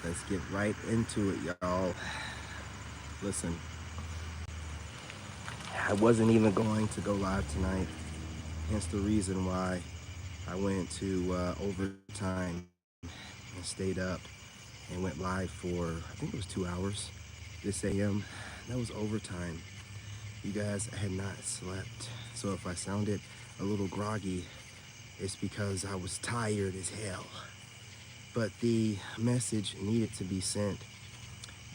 Let's get right into it, y'all. Listen, I wasn't even going to go live tonight, hence the reason why I went to overtime and stayed up and went live for, I think it was 2 hours this AM. That was overtime. You guys, I had not slept, so if I sounded a little groggy, it's because I was tired as hell. But the message needed to be sent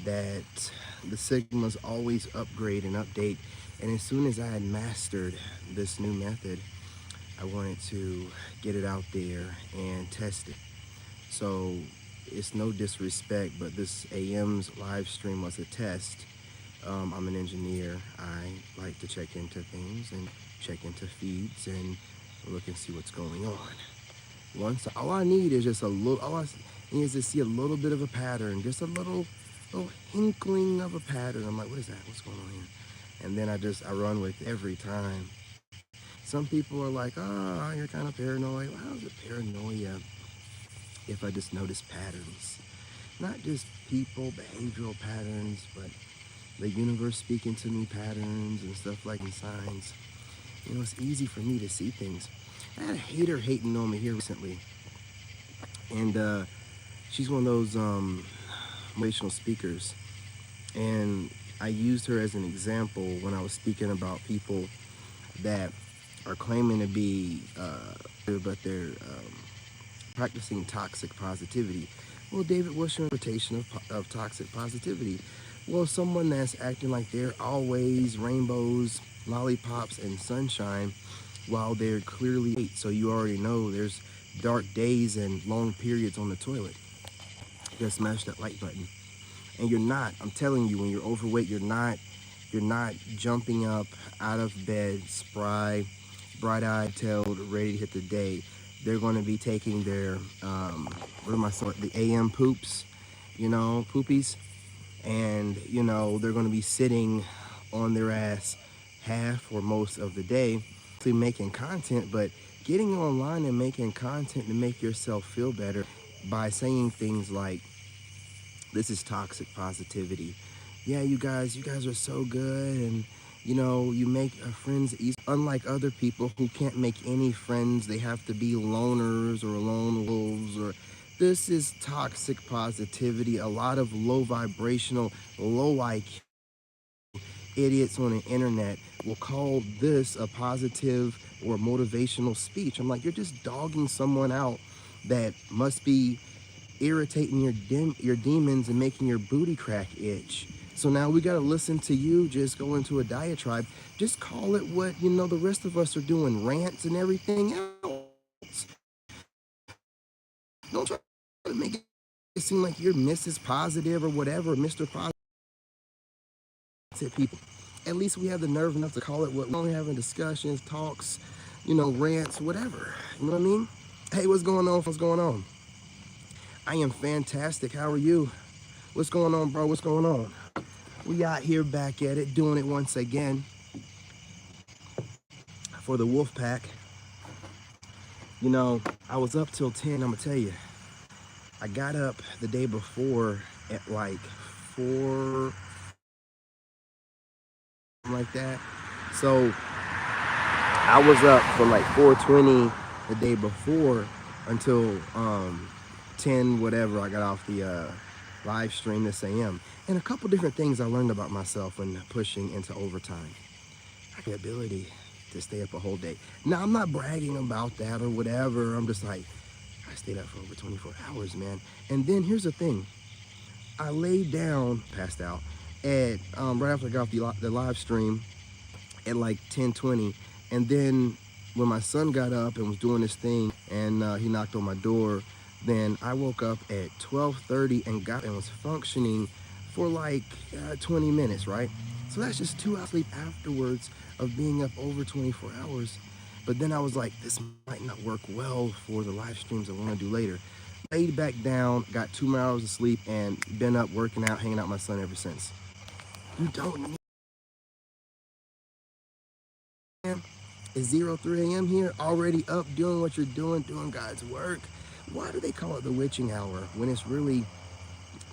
that the Sigmas always upgrade and update. And as soon as I had mastered this new method, I wanted to get it out there and test it. So it's no disrespect, but this AM's live stream was a test. I'm an engineer. I like to check into things and check into feeds and look and see what's going on. Once, all I need is just a little, all I need is to see a little bit of a pattern, just a little inkling of a pattern. I'm like, what is that? What's going on here? And then I run with it every time. Some people are like, oh, you're kind of paranoid. Well, how's it paranoia if I just notice patterns? Not just people, behavioral patterns, but the universe speaking to me patterns and stuff like in signs. You know, it's easy for me to see things. I had a hater hating on me here recently. And she's one of those motivational speakers. And I used her as an example when I was speaking about people that are claiming to be, but they're practicing toxic positivity. Well, David, what's your interpretation of toxic positivity? Well, someone that's acting like they're always rainbows, lollipops, and sunshine while they're clearly late. So you already know there's dark days and long periods on the toilet. You gotta smash that like button. And you're not, I'm telling you, when you're overweight, you're not jumping up out of bed, spry, bright-eyed, tailed, ready to hit the day. They're going to be taking their, what am I saying, the AM poops, poopies. And, they're going to be sitting on their ass half or most of the day, making content, but getting online and making content to make yourself feel better by saying things like, this is toxic positivity. Yeah, you guys are so good, and you make friends easy. Unlike other people who can't make any friends, they have to be loners or lone wolves. Or this is toxic positivity. A lot of low vibrational, low IQ idiots on the internet will call this a positive or motivational speech. I'm like, you're just dogging someone out that must be irritating your demons and making your booty crack itch. So now we got to listen to you just go into a diatribe. Just call it what, the rest of us are doing, rants and everything else. Don't try to make it seem like you're Mrs. Positive or whatever, Mr. Positive people. At least we have the nerve enough to call it what we're only having discussions, talks, rants, whatever. You know what I mean? Hey, what's going on? What's going on? I am fantastic. How are you? What's going on, bro? What's going on? We out here back at it, doing it once again for the wolf pack. I was up till 10, I'm gonna tell you. I got up the day before at like 4, like that. So I was up from like 4:20 the day before until 10 whatever. I got off the live stream this AM. And a couple different things I learned about myself when pushing into overtime. I have the ability to stay up a whole day. Now, I'm not bragging about that or whatever. I'm just like, I stayed up for over 24 hours, man. And then here's the thing. I laid down, passed out, at right after I got off the live stream at like 10:20. And then when my son got up and was doing his thing and he knocked on my door, then I woke up at 12:30 and was functioning for like 20 minutes, right? So that's just 2 hours sleep afterwards of being up over 24 hours. But then I was like, this might not work well for the live streams I want to do later. Laid back down, got 2 more hours of sleep, and been up working out, hanging out with my son ever since. You don't need. It's 03 a.m. here, already up, doing what you're doing God's work. Why do they call it the witching hour when it's really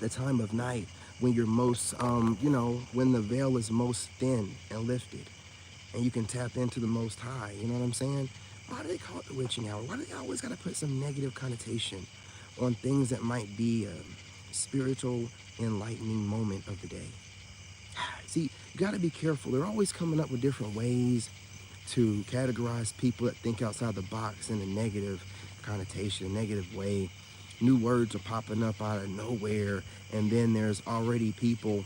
the time of night when you're most, you know, when the veil is most thin and lifted, and you can tap into the Most High. You know what I'm saying? Why do they call it the witching hour? Why do they always got to put some negative connotation on things that might be a spiritual, enlightening moment of the day? See, you got to be careful. They're always coming up with different ways to categorize people that think outside the box in a negative connotation, a negative way. New words are popping up out of nowhere, and then there's already people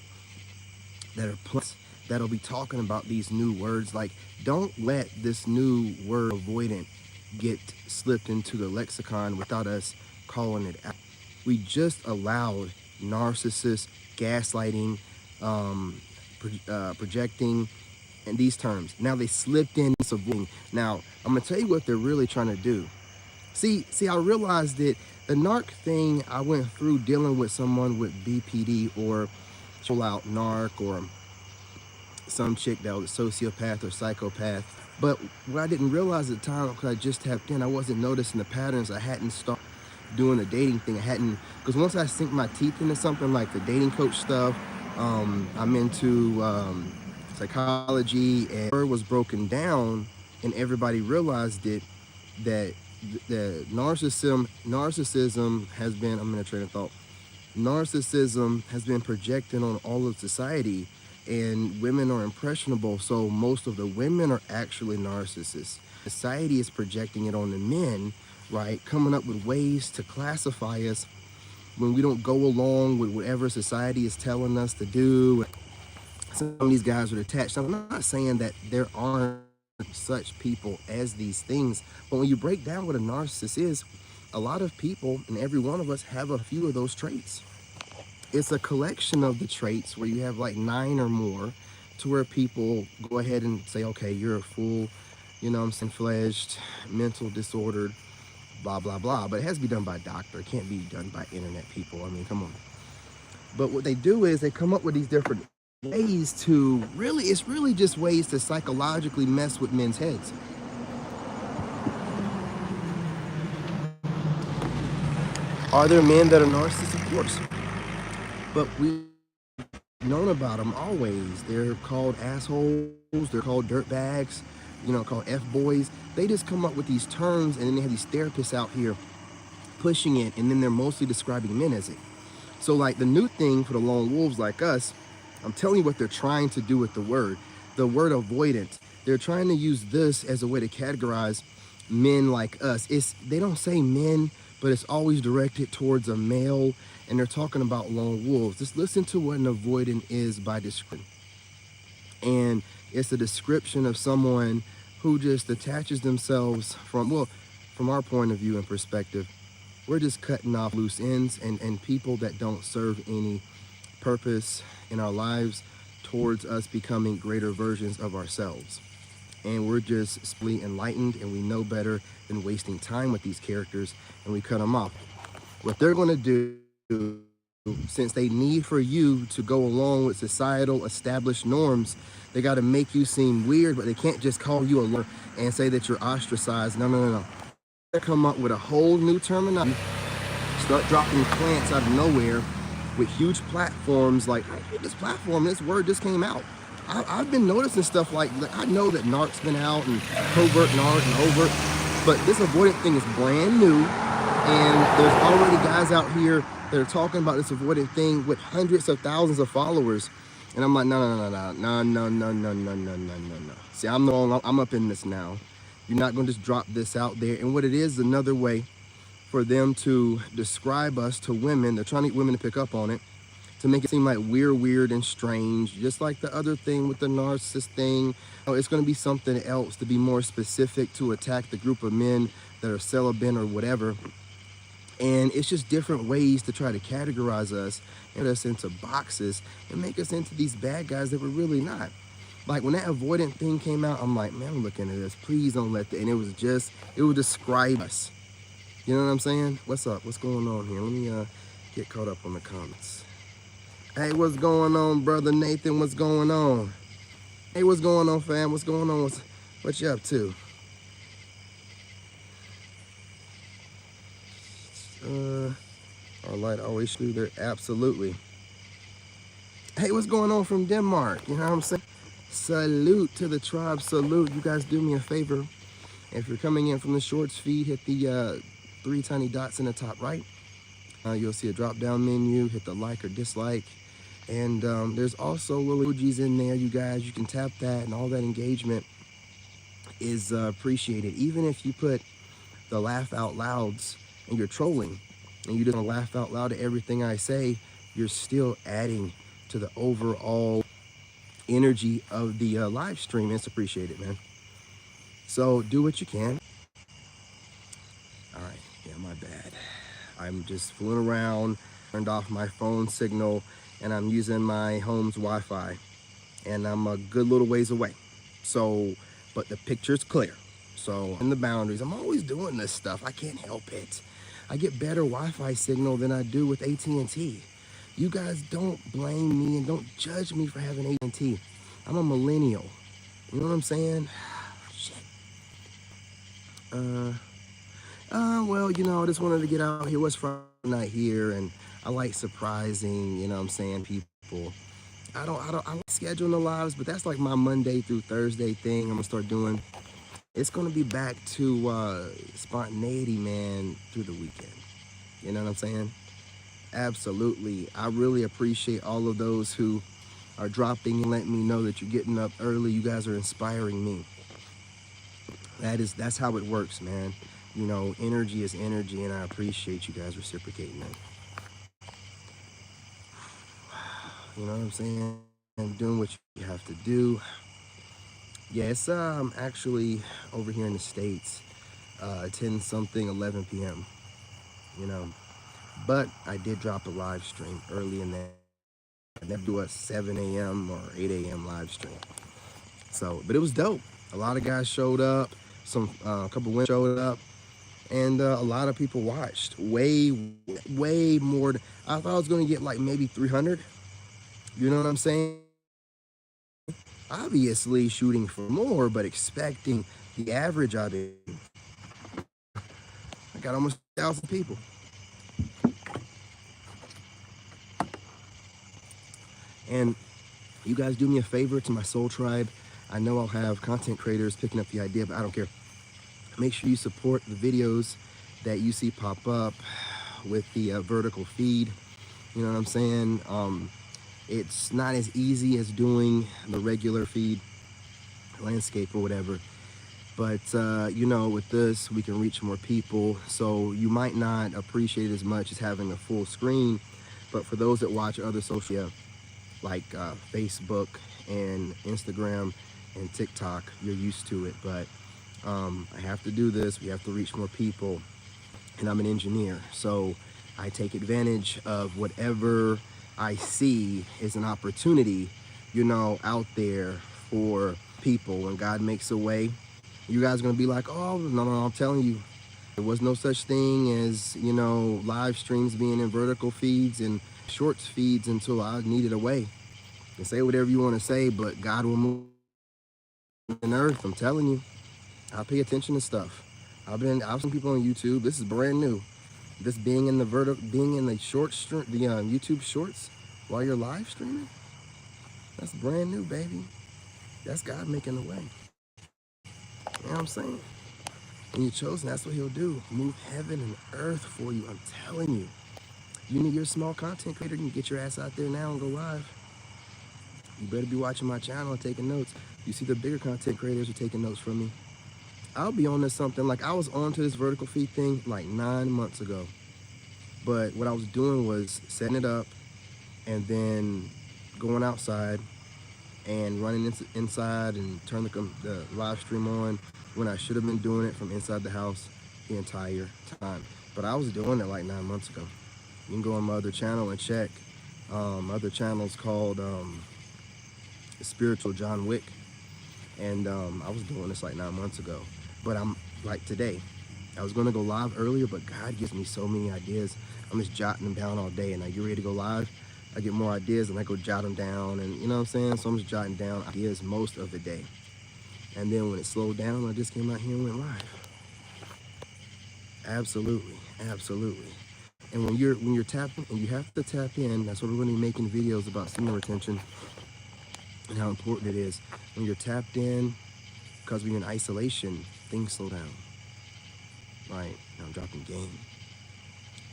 that are that'll be talking about these new words. Like, don't let this new word avoidant get slipped into the lexicon without us calling it out. We just allowed narcissist, gaslighting, projecting, and these terms. Now they slipped in avoiding. Now I'm gonna tell you what they're really trying to do. See, I realized that the narc thing I went through dealing with someone with BPD or full out narc, or some chick that was a sociopath or psychopath. But what I didn't realize at the time, because I just tapped in, I wasn't noticing the patterns. I hadn't started doing the dating thing. I hadn't, because once I sink my teeth into something like the dating coach stuff, I'm into psychology, and it was broken down, and everybody realized it, that the narcissism has been, I'm in a train of thought, narcissism has been projected on all of society, and women are impressionable, so most of the women are actually narcissists. Society is projecting it on the men, right? Coming up with ways to classify us when we don't go along with whatever society is telling us to do. Some of these guys are attached. I'm not saying that there aren't such people as these things, but when you break down what a narcissist is, a lot of people, and every one of us, have a few of those traits. It's a collection of the traits where you have like 9 or more, to where people go ahead and say, okay, you're a full, you know what I'm saying, fledged, mental disordered, blah, blah, blah. But it has to be done by a doctor. It can't be done by internet people. I mean, come on. But what they do is they come up with these different ways to really, it's really just ways to psychologically mess with men's heads. Are there men that are narcissists? Of course. But we've known about them always. They're called assholes. They're called dirtbags, you know, called F-boys. They just come up with these terms, and then they have these therapists out here pushing it, and then they're mostly describing men as it. So like the new thing for the lone wolves like us, I'm telling you what they're trying to do with the word avoidance. They're trying to use this as a way to categorize men like us. They don't say men, but it's always directed towards a male, and they're talking about lone wolves. Just listen to what an avoidant is by description. And it's a description of someone who just attaches themselves from our point of view and perspective, we're just cutting off loose ends and people that don't serve any purpose in our lives towards us becoming greater versions of ourselves. And we're just simply enlightened, and we know better than wasting time with these characters, and we cut them off. What they're going to do, since they need for you to go along with societal established norms, they got to make you seem weird, but they can't just call you a lawyer and say that you're ostracized. No. They come up with a whole new terminology, start dropping plants out of nowhere with huge platforms. Like, I hate this platform, this word just came out. I've been noticing stuff like, I know that narc's been out, and covert narc and overt, but this avoidant thing is brand new, and there's already guys out here that are talking about this avoidant thing with hundreds of thousands of followers, and I'm like, no. See, I'm up in this now. You're not going to just drop this out there. And what it is, another way for them to describe us to women. They're trying to get women to pick up on it, to make it seem like we're weird and strange, just like the other thing with the narcissist thing. It's going to be something else to be more specific, to attack the group of men that are celibate or whatever. And it's just different ways to try to categorize us and put us into boxes and make us into these bad guys that we're really not. Like when that avoidant thing came out, I'm like, man, I'm looking at this. Please don't let that. And it would describe us. You know what I'm saying? What's up? What's going on here? Let me get caught up on the comments. Hey, what's going on, brother Nathan? What's going on? Hey, what's going on, fam? What's going on? What you up to? Our light always through there. Absolutely. Hey, what's going on from Denmark? You know what I'm saying? Salute to the tribe. Salute. You guys do me a favor. If you're coming in from the shorts feed, hit the three tiny dots in the top right. You'll see a drop down menu. Hit the like or dislike. And there's also little emojis in there, you guys. You can tap that, and all that engagement is appreciated. Even if you put the laugh out louds and you're trolling and you just laugh out loud at everything I say, you're still adding to the overall energy of the live stream. It's appreciated, man. So do what you can. All right, yeah, my bad. I'm just fooling around, turned off my phone signal, and I'm using my home's Wi-Fi, and I'm a good little ways away. So, but the picture's clear. So, in the boundaries, I'm always doing this stuff. I can't help it. I get better Wi-Fi signal than I do with AT&T. You guys don't blame me and don't judge me for having AT&T. I'm a millennial. You know what I'm saying? Shit. Well, you know, I just wanted to get out here. What's Friday night here, and I like surprising, you know what I'm saying, people. I like scheduling the lives, but that's like my Monday through Thursday thing. I'm gonna start doing. It's gonna be back to spontaneity, man, through the weekend. You know what I'm saying? Absolutely. I really appreciate all of those who are dropping and letting me know that you're getting up early. You guys are inspiring me. That's how it works, man. You know, energy is energy, and I appreciate you guys reciprocating that. You know what I'm saying? And doing what you have to do. Yeah, it's actually over here in the States, 10 something, 11 p.m. You know, but I did drop a live stream early in that. I never do a 7 a.m. or 8 a.m. live stream. So, but it was dope. A lot of guys showed up. A couple women showed up. And a lot of people watched. Way more. I thought I was going to get like maybe 300. You know what I'm saying? Obviously shooting for more, but expecting the average out of it. I got almost 1,000 people. And you guys do me a favor to my soul tribe. I know I'll have content creators picking up the idea, but I don't care. Make sure you support the videos that you see pop up with the vertical feed. You know what I'm saying? It's not as easy as doing the regular feed, landscape or whatever. But, you know, with this, we can reach more people. So you might not appreciate it as much as having a full screen. But for those that watch other social media, like Facebook and Instagram and TikTok, you're used to it. But I have to do this. We have to reach more people. And I'm an engineer. So I take advantage of whatever I see is an opportunity, you know, out there for people. When God makes a way, you guys are going to be like, oh, no, I'm telling you, there was no such thing as, you know, live streams being in vertical feeds and shorts feeds until I needed a way. And say whatever you want to say, but God will move on earth. I'm telling you, I pay attention to stuff. I've seen people on YouTube. This is brand new. This being in the YouTube shorts while you're live streaming. That's brand new, baby. That's God making the way. You know what I'm saying? When you're chosen, that's what he'll do. Move heaven and earth for you. I'm telling you. You're a small content creator. You can get your ass out there now and go live. You better be watching my channel and taking notes. You see the bigger content creators are taking notes from me. I'll be on to something. Like I was onto this vertical feed thing like 9 months ago. But what I was doing was setting it up and then going outside and running inside and turning the live stream on when I should have been doing it from inside the house the entire time. But I was doing it like 9 months ago. You can go on my other channel and check. My other channel's called Spiritual John Wick. And I was doing this like 9 months ago. But I'm like today. I was going to go live earlier, but God gives me so many ideas. I'm just jotting them down all day. And I get ready to go live. I get more ideas and I go jot them down. And you know what I'm saying? So I'm just jotting down ideas most of the day. And then when it slowed down, I just came out here and went live. Absolutely. Absolutely. And when you're tapping, and you have to tap in, that's what we're going to be making videos about semen retention and how important it is. When you're tapped in, because when you're in isolation, things slow down. Right? Now I'm dropping game.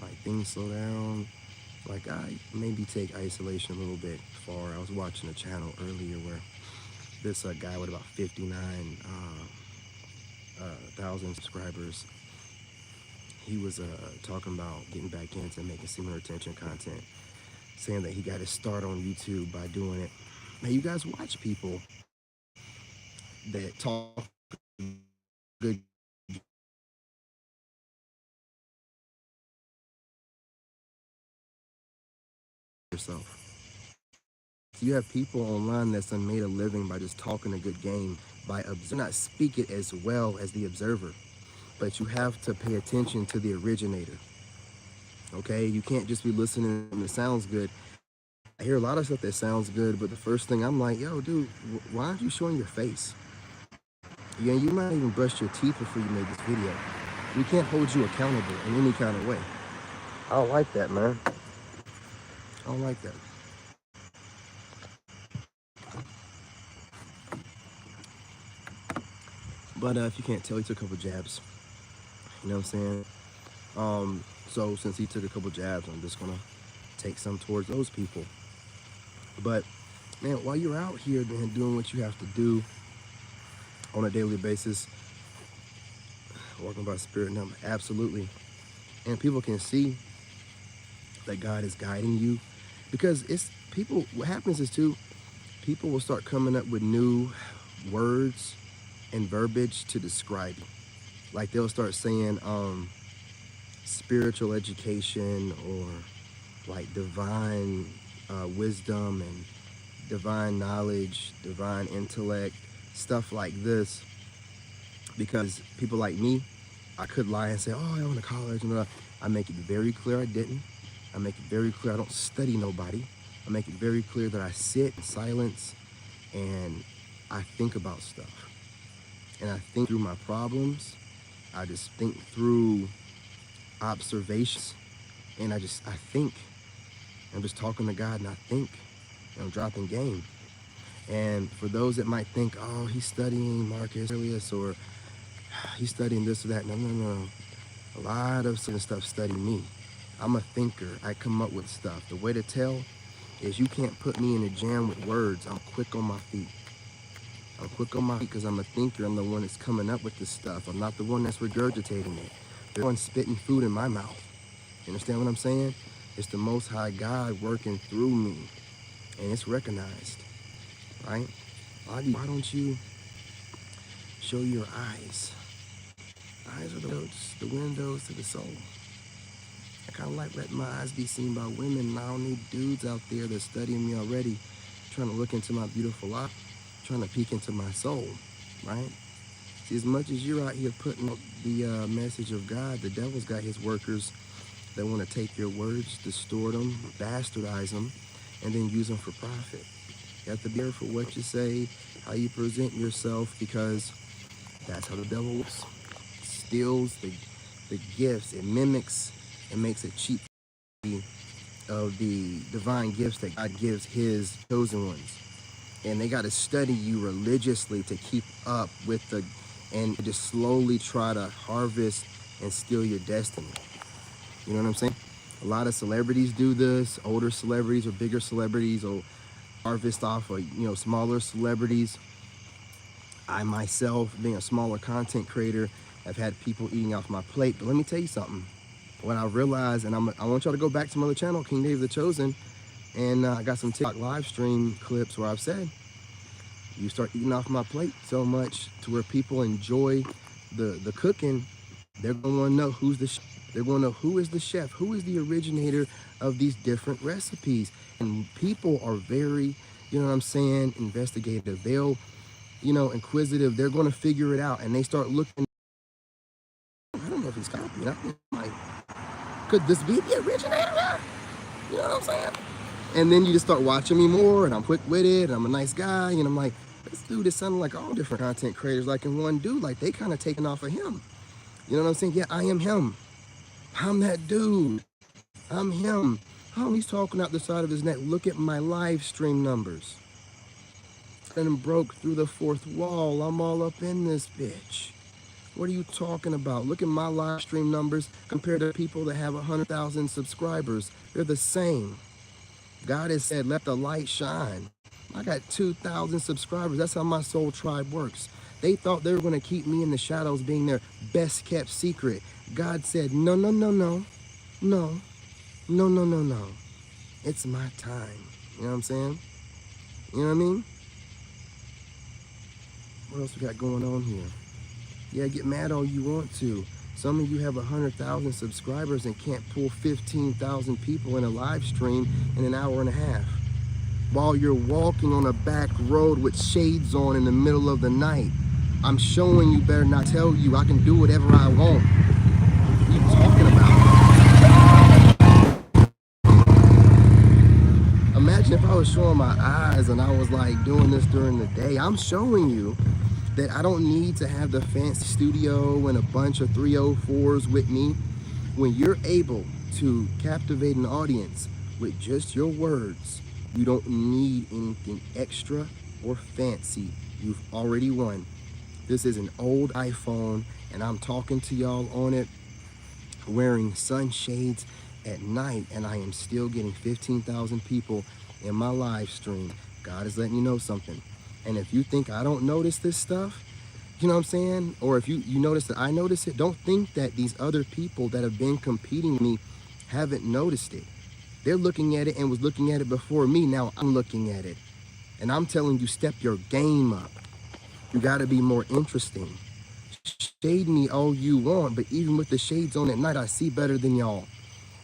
Like things slow down. Like I maybe take isolation a little bit far. I was watching a channel earlier where this guy with about 59,000 subscribers, he was talking about getting back into making semen retention content, saying that he got his start on YouTube by doing it. Now you guys watch people that talk good yourself. You have people online that's made a living by just talking a good game, by not speak it as well as the observer, but you have to pay attention to the originator. Okay, you can't just be listening and it sounds good. I hear a lot of stuff that sounds good, but the first thing I'm like, yo, dude, why aren't you showing your face? Yeah, you might even brush your teeth before you made this video. We can't hold you accountable in any kind of way. I don't like that, man. I don't like that. But if you can't tell, he took a couple jabs. You know what I'm saying? So since he took a couple jabs, I'm just gonna take some towards those people. But man, while you're out here, man, doing what you have to do on a daily basis, walking by spirit number, absolutely. And people can see that God is guiding you, because it's people. What happens is too, people will start coming up with new words and verbiage to describe you. Like they'll start saying spiritual education, or like divine wisdom and divine knowledge, divine intellect, stuff like this. Because people like me, I could lie and say, oh, I went to college, and I make it very clear I didn't. I make it very clear I don't study nobody. I make it very clear that I sit in silence and I think about stuff. And I think through my problems. I just think through observations, and I think. I'm just talking to God, and I think. And I'm dropping game. And for those that might think, oh, he's studying Marcus Aurelius, or he's studying this or that. No, no, no. A lot of certain stuff study me. I'm a thinker. I come up with stuff. The way to tell is you can't put me in a jam with words. I'm quick on my feet. I'm quick on my feet because I'm a thinker. I'm the one that's coming up with this stuff. I'm not the one that's regurgitating it. The one spitting food in my mouth. You understand what I'm saying? It's the Most High God working through me, and it's recognized, right? Why don't you show your eyes? Eyes are the windows to the soul. I kind of like letting my eyes be seen by women, and I don't need dudes out there that's studying me already, trying to look into my beautiful eye, trying to peek into my soul, right? See, as much as you're out here putting out the message of God, the devil's got his workers that want to take your words, distort them, bastardize them, and then use them for profit. You have to be careful what you say, how you present yourself, because that's how the devil works. Steals the gifts. It mimics and makes a cheap of the divine gifts that God gives his chosen ones. And they got to study you religiously to keep up with and just slowly try to harvest and steal your destiny. You know what I'm saying? A lot of celebrities do this. Older celebrities or bigger celebrities will harvest off of, smaller celebrities. I myself, being a smaller content creator, have had people eating off my plate. But let me tell you something. What I realized, and I want y'all to go back to my other channel, King Dave the Chosen, and I got some TikTok live stream clips where I've said, you start eating off my plate so much to where people enjoy the cooking, they're going to want to know who's the chef. They're going to know who is the chef, who is the originator of these different recipes. And people are very, investigative. They'll, inquisitive. They're going to figure it out, and they start looking. I don't know if he's copying. I'm like, could this be the originator? You know what I'm saying? And then you just start watching me more, and I'm quick-witted, and I'm a nice guy, and I'm like, this dude is sounding like all different content creators, like in one dude, like they kind of taking off of him. You know what I'm saying? Yeah, I am him. I'm that dude. I'm him. Oh, he's talking out the side of his neck. Look at my live stream numbers. And broke through the fourth wall. I'm all up in this bitch. What are you talking about? Look at my live stream numbers compared to people that have 100,000 subscribers. They're the same. God has said, let the light shine. I got 2,000 subscribers. That's how my soul tribe works. They thought they were going to keep me in the shadows being their best kept secret. God said, no, no, no, no, no, no, no, no, no. It's my time. You know what I'm saying? You know what I mean? What else we got going on here? Yeah, get mad all you want to. Some of you have 100,000 subscribers and can't pull 15,000 people in a live stream in an hour and a half, while you're walking on a back road with shades on in the middle of the night. I'm showing you better not tell you I can do whatever I want. What are you talking about? Imagine if I was showing my eyes and I was like doing this during the day. I'm showing you that I don't need to have the fancy studio and a bunch of 304s with me. When you're able to captivate an audience with just your words, you don't need anything extra or fancy. You've already won. This is an old iPhone, and I'm talking to y'all on it wearing sunshades at night, and I am still getting 15,000 people in my live stream. God is letting you know something. And if you think I don't notice this stuff, you know what I'm saying? Or if you notice that I notice it, don't think that these other people that have been competing with me haven't noticed it. They're looking at it and was looking at it before me. Now I'm looking at it. And I'm telling you, step your game up. You got to be more interesting. Shade me all you want, but even with the shades on at night, I see better than y'all.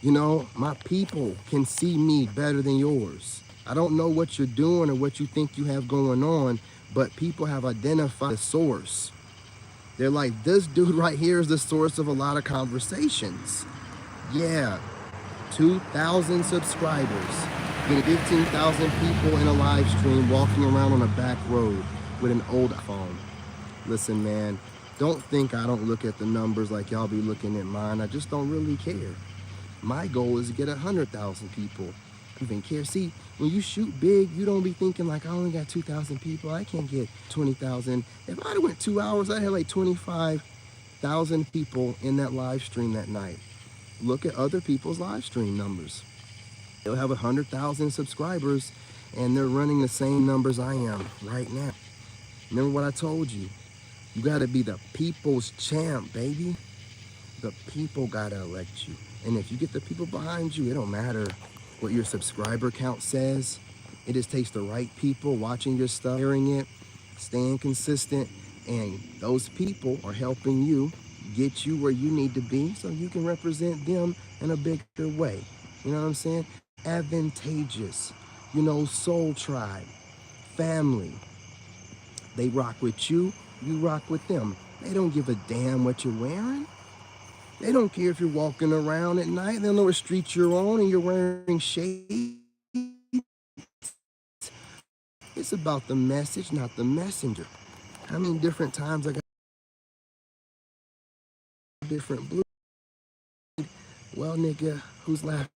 You know, my people can see me better than yours. I don't know what you're doing or what you think you have going on, but people have identified the source. They're like, this dude right here is the source of a lot of conversations. Yeah, 2,000 subscribers, getting 15,000 people in a live stream walking around on a back road with an old phone. Listen, man, don't think I don't look at the numbers like y'all be looking at mine. I just don't really care. My goal is to get 100,000 people. I don't even care. See, when you shoot big, you don't be thinking like, I only got 2,000 people. I can't get 20,000. If I'd went 2 hours, I had like 25,000 people in that live stream that night. Look at other people's live stream numbers. They'll have 100,000 subscribers and they're running the same numbers I am right now. Remember what I told you? You gotta be the people's champ, baby. The people gotta elect you. And if you get the people behind you, it don't matter what your subscriber count says. It just takes the right people watching your stuff, hearing it, staying consistent, and those people are helping you get you where you need to be so you can represent them in a bigger way. You know what I'm saying? Advantageous, you know, soul tribe, family. They rock with you, you rock with them. They don't give a damn what you're wearing. They don't care if you're walking around at night. They don't know what street you're on and you're wearing shades. It's about the message, not the messenger. How many different times I got different blue? Well, nigga, who's laughing?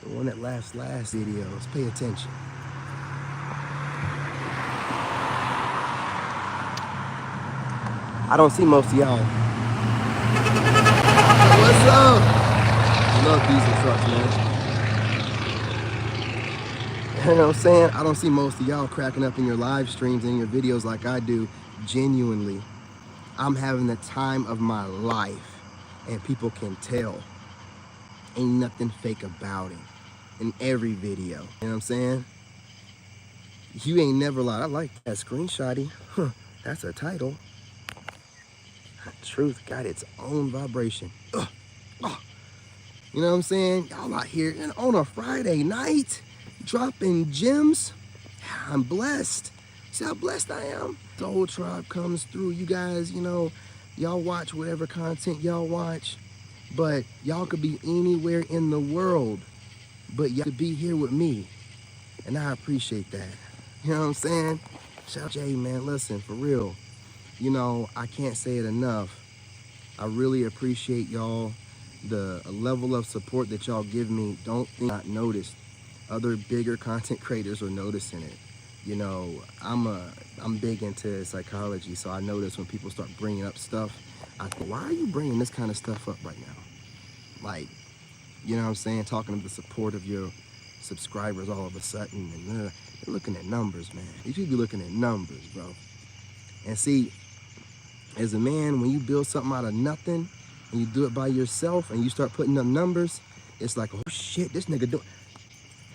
The one that laughs last videos. Pay attention. I don't see most of y'all. What's up? I love diesel trucks, man. You know what I'm saying? I don't see most of y'all cracking up in your live streams and your videos like I do, genuinely. I'm having the time of my life, and people can tell. Ain't nothing fake about it in every video. You know what I'm saying? You ain't never lied. I like that screenshotty. Huh, that's a title. Truth got its own vibration. Ugh. Oh. You know what I'm saying? Y'all out here on a Friday night dropping gems. I'm blessed. See how blessed I am? The whole tribe comes through. You guys, you know, y'all watch whatever content y'all watch, but y'all could be anywhere in the world, but y'all could be here with me, and I appreciate that. You know what I'm saying? Shout out Jay, man. Listen, for real. You know, I can't say it enough. I really appreciate y'all the level of support that y'all give me, don't think not noticed. Other bigger content creators are noticing it. You know, I'm big into psychology, so I notice when people start bringing up stuff, I think, why are you bringing this kind of stuff up right now? Like, you know what I'm saying? Talking to the support of your subscribers all of a sudden, and they're looking at numbers, man. You should be looking at numbers, bro. And see, as a man, when you build something out of nothing, and you do it by yourself, and you start putting up numbers, it's like, oh shit, this nigga do.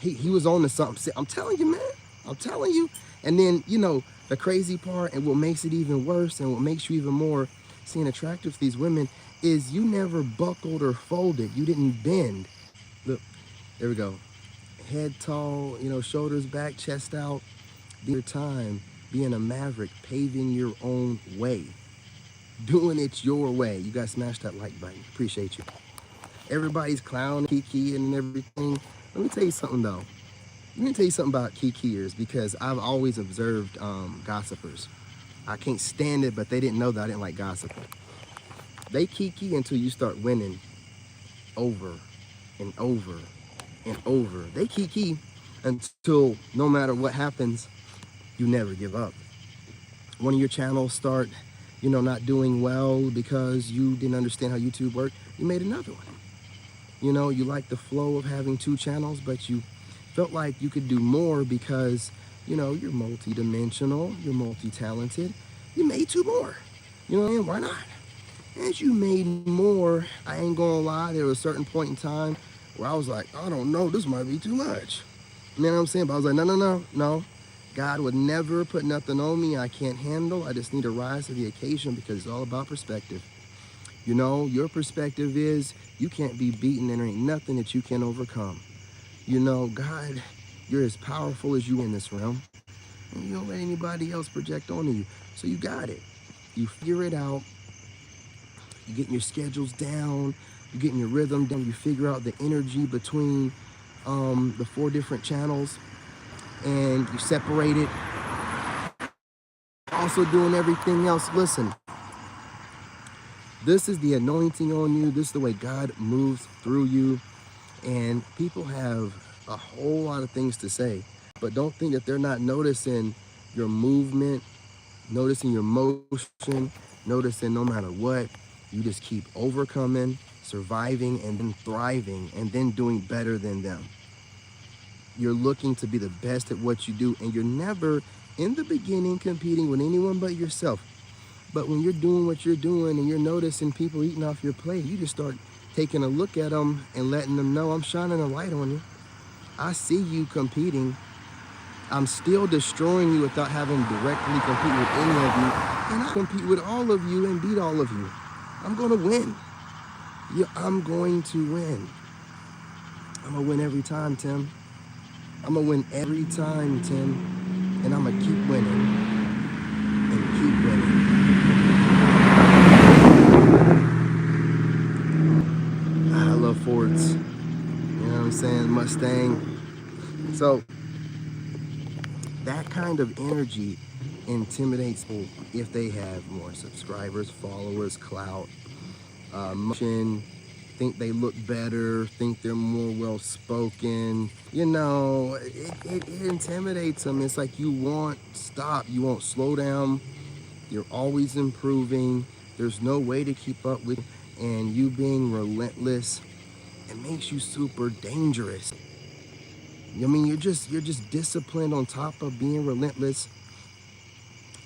He was on to something. I'm telling you, man. I'm telling you. And then, you know, the crazy part, and what makes it even worse, and what makes you even more seeing attractive to these women, is you never buckled or folded. You didn't bend. Look, there we go. Head tall, you know, shoulders back, chest out. Your time being a maverick, paving your own way, doing it your way. You guys smash that like button. Appreciate you. Everybody's clowning, kiki and everything. Let me tell you something though. Let me tell you something about kikiers, because I've always observed gossipers. I can't stand it, but they didn't know that I didn't like gossiping. They kiki until you start winning over and over and over. They kiki until no matter what happens, you never give up. One of your channels start, you know, not doing well because you didn't understand how YouTube worked, you made another one. You know, you like the flow of having two channels, but you felt like you could do more because, you know, you're multi-dimensional, you're multi-talented. You made two more. You know what I mean? Why not? As you made more, I ain't gonna lie, there was a certain point in time where I was like, I don't know, this might be too much. You know what I'm saying? But I was like, no. God would never put nothing on me I can't handle. I just need to rise to the occasion, because it's all about perspective. You know, your perspective is you can't be beaten, and there ain't nothing that you can overcome. You know, God, you're as powerful as you in this realm. And you don't let anybody else project onto you. So you got it. You figure it out. You're getting your schedules down. You're getting your rhythm down. You figure out the energy between the 4 different channels. And you separate it. Also doing everything else. Listen, this is the anointing on you. This is the way God moves through you. And people have a whole lot of things to say, but don't think that they're not noticing your movement, noticing your motion, noticing no matter what, you just keep overcoming, surviving, and then thriving, and then doing better than them. You're looking to be the best at what you do, and you're never, in the beginning, competing with anyone but yourself. But when you're doing what you're doing and you're noticing people eating off your plate, you just start taking a look at them and letting them know, I'm shining a light on you. I see you competing. I'm still destroying you without having directly compete with any of you. And I compete with all of you and beat all of you. I'm going to win. Yeah, I'm going to win. I'm going to win every time, Tim. I'm going to win every time, Tim. And I'm going to keep winning. And keep winning. I love Fords. You know what I'm saying? Mustang. So that kind of energy intimidates people if they have more subscribers, followers, clout, motion, think they look better, think they're more well-spoken. You know, it intimidates them. It's like you won't stop, you won't slow down. You're always improving. There's no way to keep up with, and you being relentless, it makes you super dangerous. I mean, you're just disciplined on top of being relentless.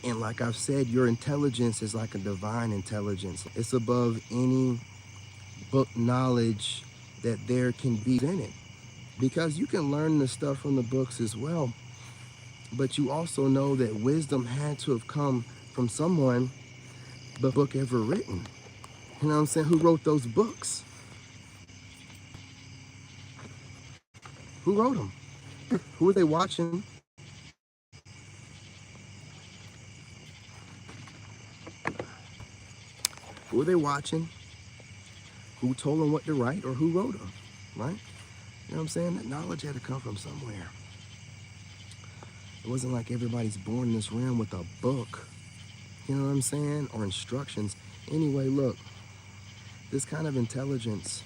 And like I've said, your intelligence is like a divine intelligence. It's above any book knowledge that there can be in it. Because you can learn the stuff from the books as well. But you also know that wisdom had to have come from someone, but book ever written. You know what I'm saying? Who wrote those books? Who wrote them? Who are they watching? Who are they watching? Who told them what to write, or who wrote them, right? You know what I'm saying? That knowledge had to come from somewhere. It wasn't like everybody's born in this realm with a book, you know what I'm saying? Or instructions. Anyway, look, this kind of intelligence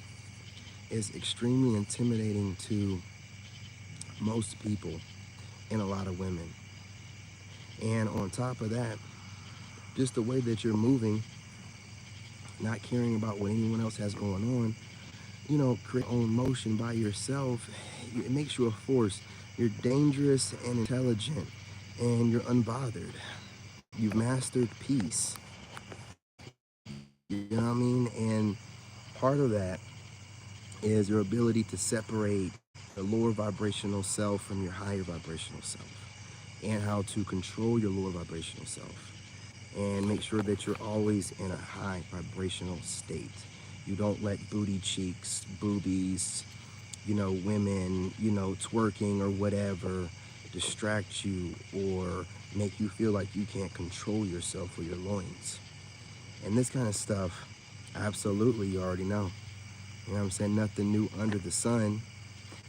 is extremely intimidating to most people and a lot of women. And on top of that, just the way that you're moving, not caring about what anyone else has going on, create your own motion by yourself, it makes you a force. You're dangerous and intelligent, and you're unbothered. You've mastered peace. You know what I mean? And part of that is your ability to separate the lower vibrational self from your higher vibrational self, and how to control your lower vibrational self and make sure that you're always in a high vibrational state. You don't let booty cheeks, boobies, women, twerking or whatever distract you or make you feel like you can't control yourself or your loins. And this kind of stuff, absolutely, you already know. You know what I'm saying? Nothing new under the sun.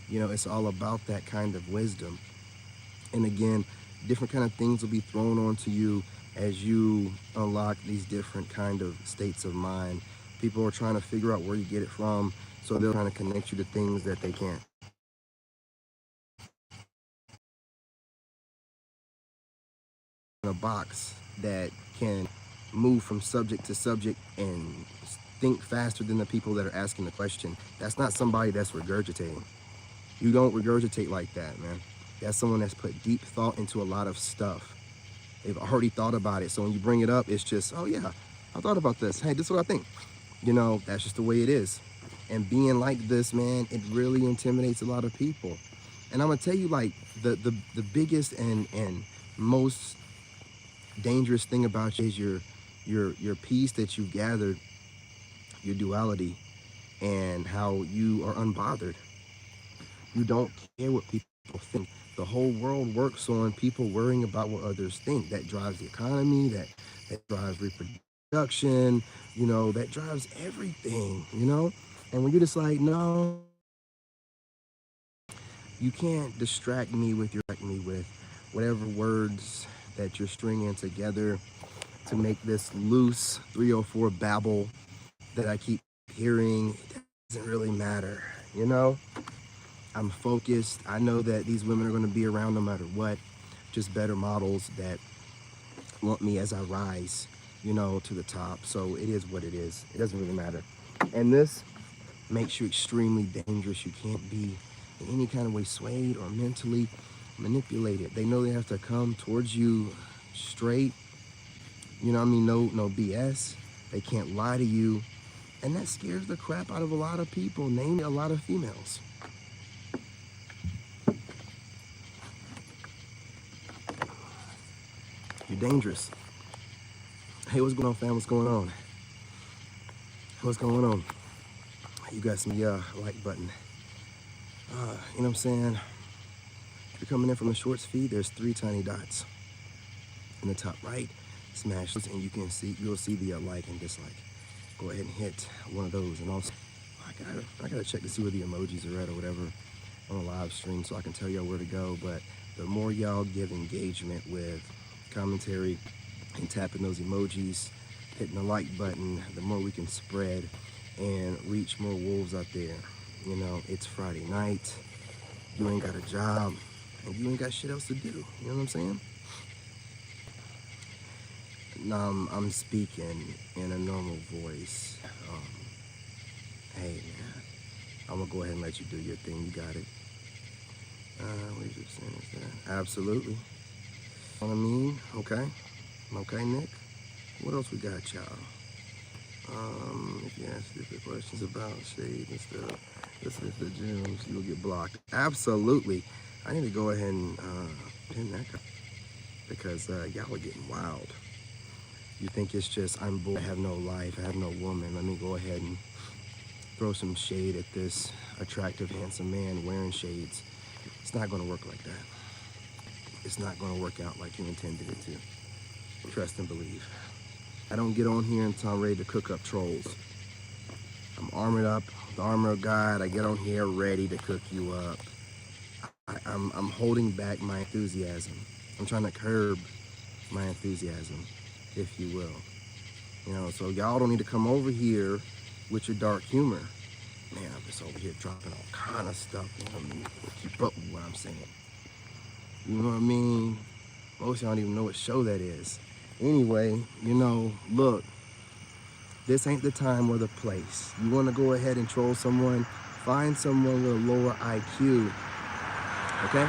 It's all about that kind of wisdom. And again, different kind of things will be thrown onto you as you unlock these different kind of states of mind. People are trying to figure out where you get it from, so they're trying to connect you to things that they can't. In a box that can move from subject to subject and think faster than the people that are asking the question. That's not somebody that's regurgitating. You don't regurgitate like that, man. That's someone that's put deep thought into a lot of stuff. They've already thought about it. So when you bring it up, it's just, oh yeah, I thought about this. Hey, this is what I think. That's just the way it is. And being like this, man, it really intimidates a lot of people. And I'm gonna tell you, like, the biggest and most dangerous thing about you is your peace that you've gathered, your duality, and how you are unbothered. You don't care what people think. The whole world works on people worrying about what others think. That drives the economy, that drives reproduction, that drives everything, And when you're just like, no, you can't distract me with whatever words that you're stringing together to make this loose 304 babble that I keep hearing. It doesn't really matter, I'm focused. I know that these women are going to be around no matter what, just better models that want me as I rise, to the top. So it is what it is. It doesn't really matter. And this makes you extremely dangerous. You can't be in any kind of way swayed or mentally manipulated. They know they have to come towards you straight. No BS. They can't lie to you. And that scares the crap out of a lot of people, namely a lot of females. You're dangerous. Hey, what's going on, fam? What's going on? What's going on? You got some like button. You know what I'm saying? If you're coming in from the shorts feed, there's 3 tiny dots in the top right. Smash those, and you'll see the like and dislike. Go ahead and hit one of those. And also, I gotta check to see where the emojis are at or whatever on a live stream, so I can tell y'all where to go. But the more y'all give engagement with commentary and tapping those emojis, hitting the like button, the more we can spread and reach more wolves out there. It's Friday night, you ain't got a job, and you ain't got shit else to do. You know what I'm saying? Now I'm speaking in a normal voice. Hey man, I'm gonna go ahead and let you do your thing. You got it. What are you saying is that? Absolutely. You know what I mean? Okay, Nick. What else we got, y'all? If you ask stupid questions about shade and stuff, this is the gyms, you'll get blocked. Absolutely. I need to go ahead and pin that guy because y'all are getting wild. You think it's just, I'm bored, I have no life, I have no woman. Let me go ahead and throw some shade at this attractive, handsome man wearing shades. It's not going to work like that. It's not going to work out like you intended it to. Trust and believe. I don't get on here until I'm ready to cook up trolls. I'm armored up, the armor of God. I get on here ready to cook you up. I'm holding back my enthusiasm. I'm trying to curb my enthusiasm, if you will. So y'all don't need to come over here with your dark humor. Man, I'm just over here dropping all kind of stuff. You know what I mean? Keep up with what I'm saying. You know what I mean? Most of y'all don't even know what show that is. Anyway, look, this ain't the time or the place. You want to go ahead and troll someone, find someone with a lower IQ, okay?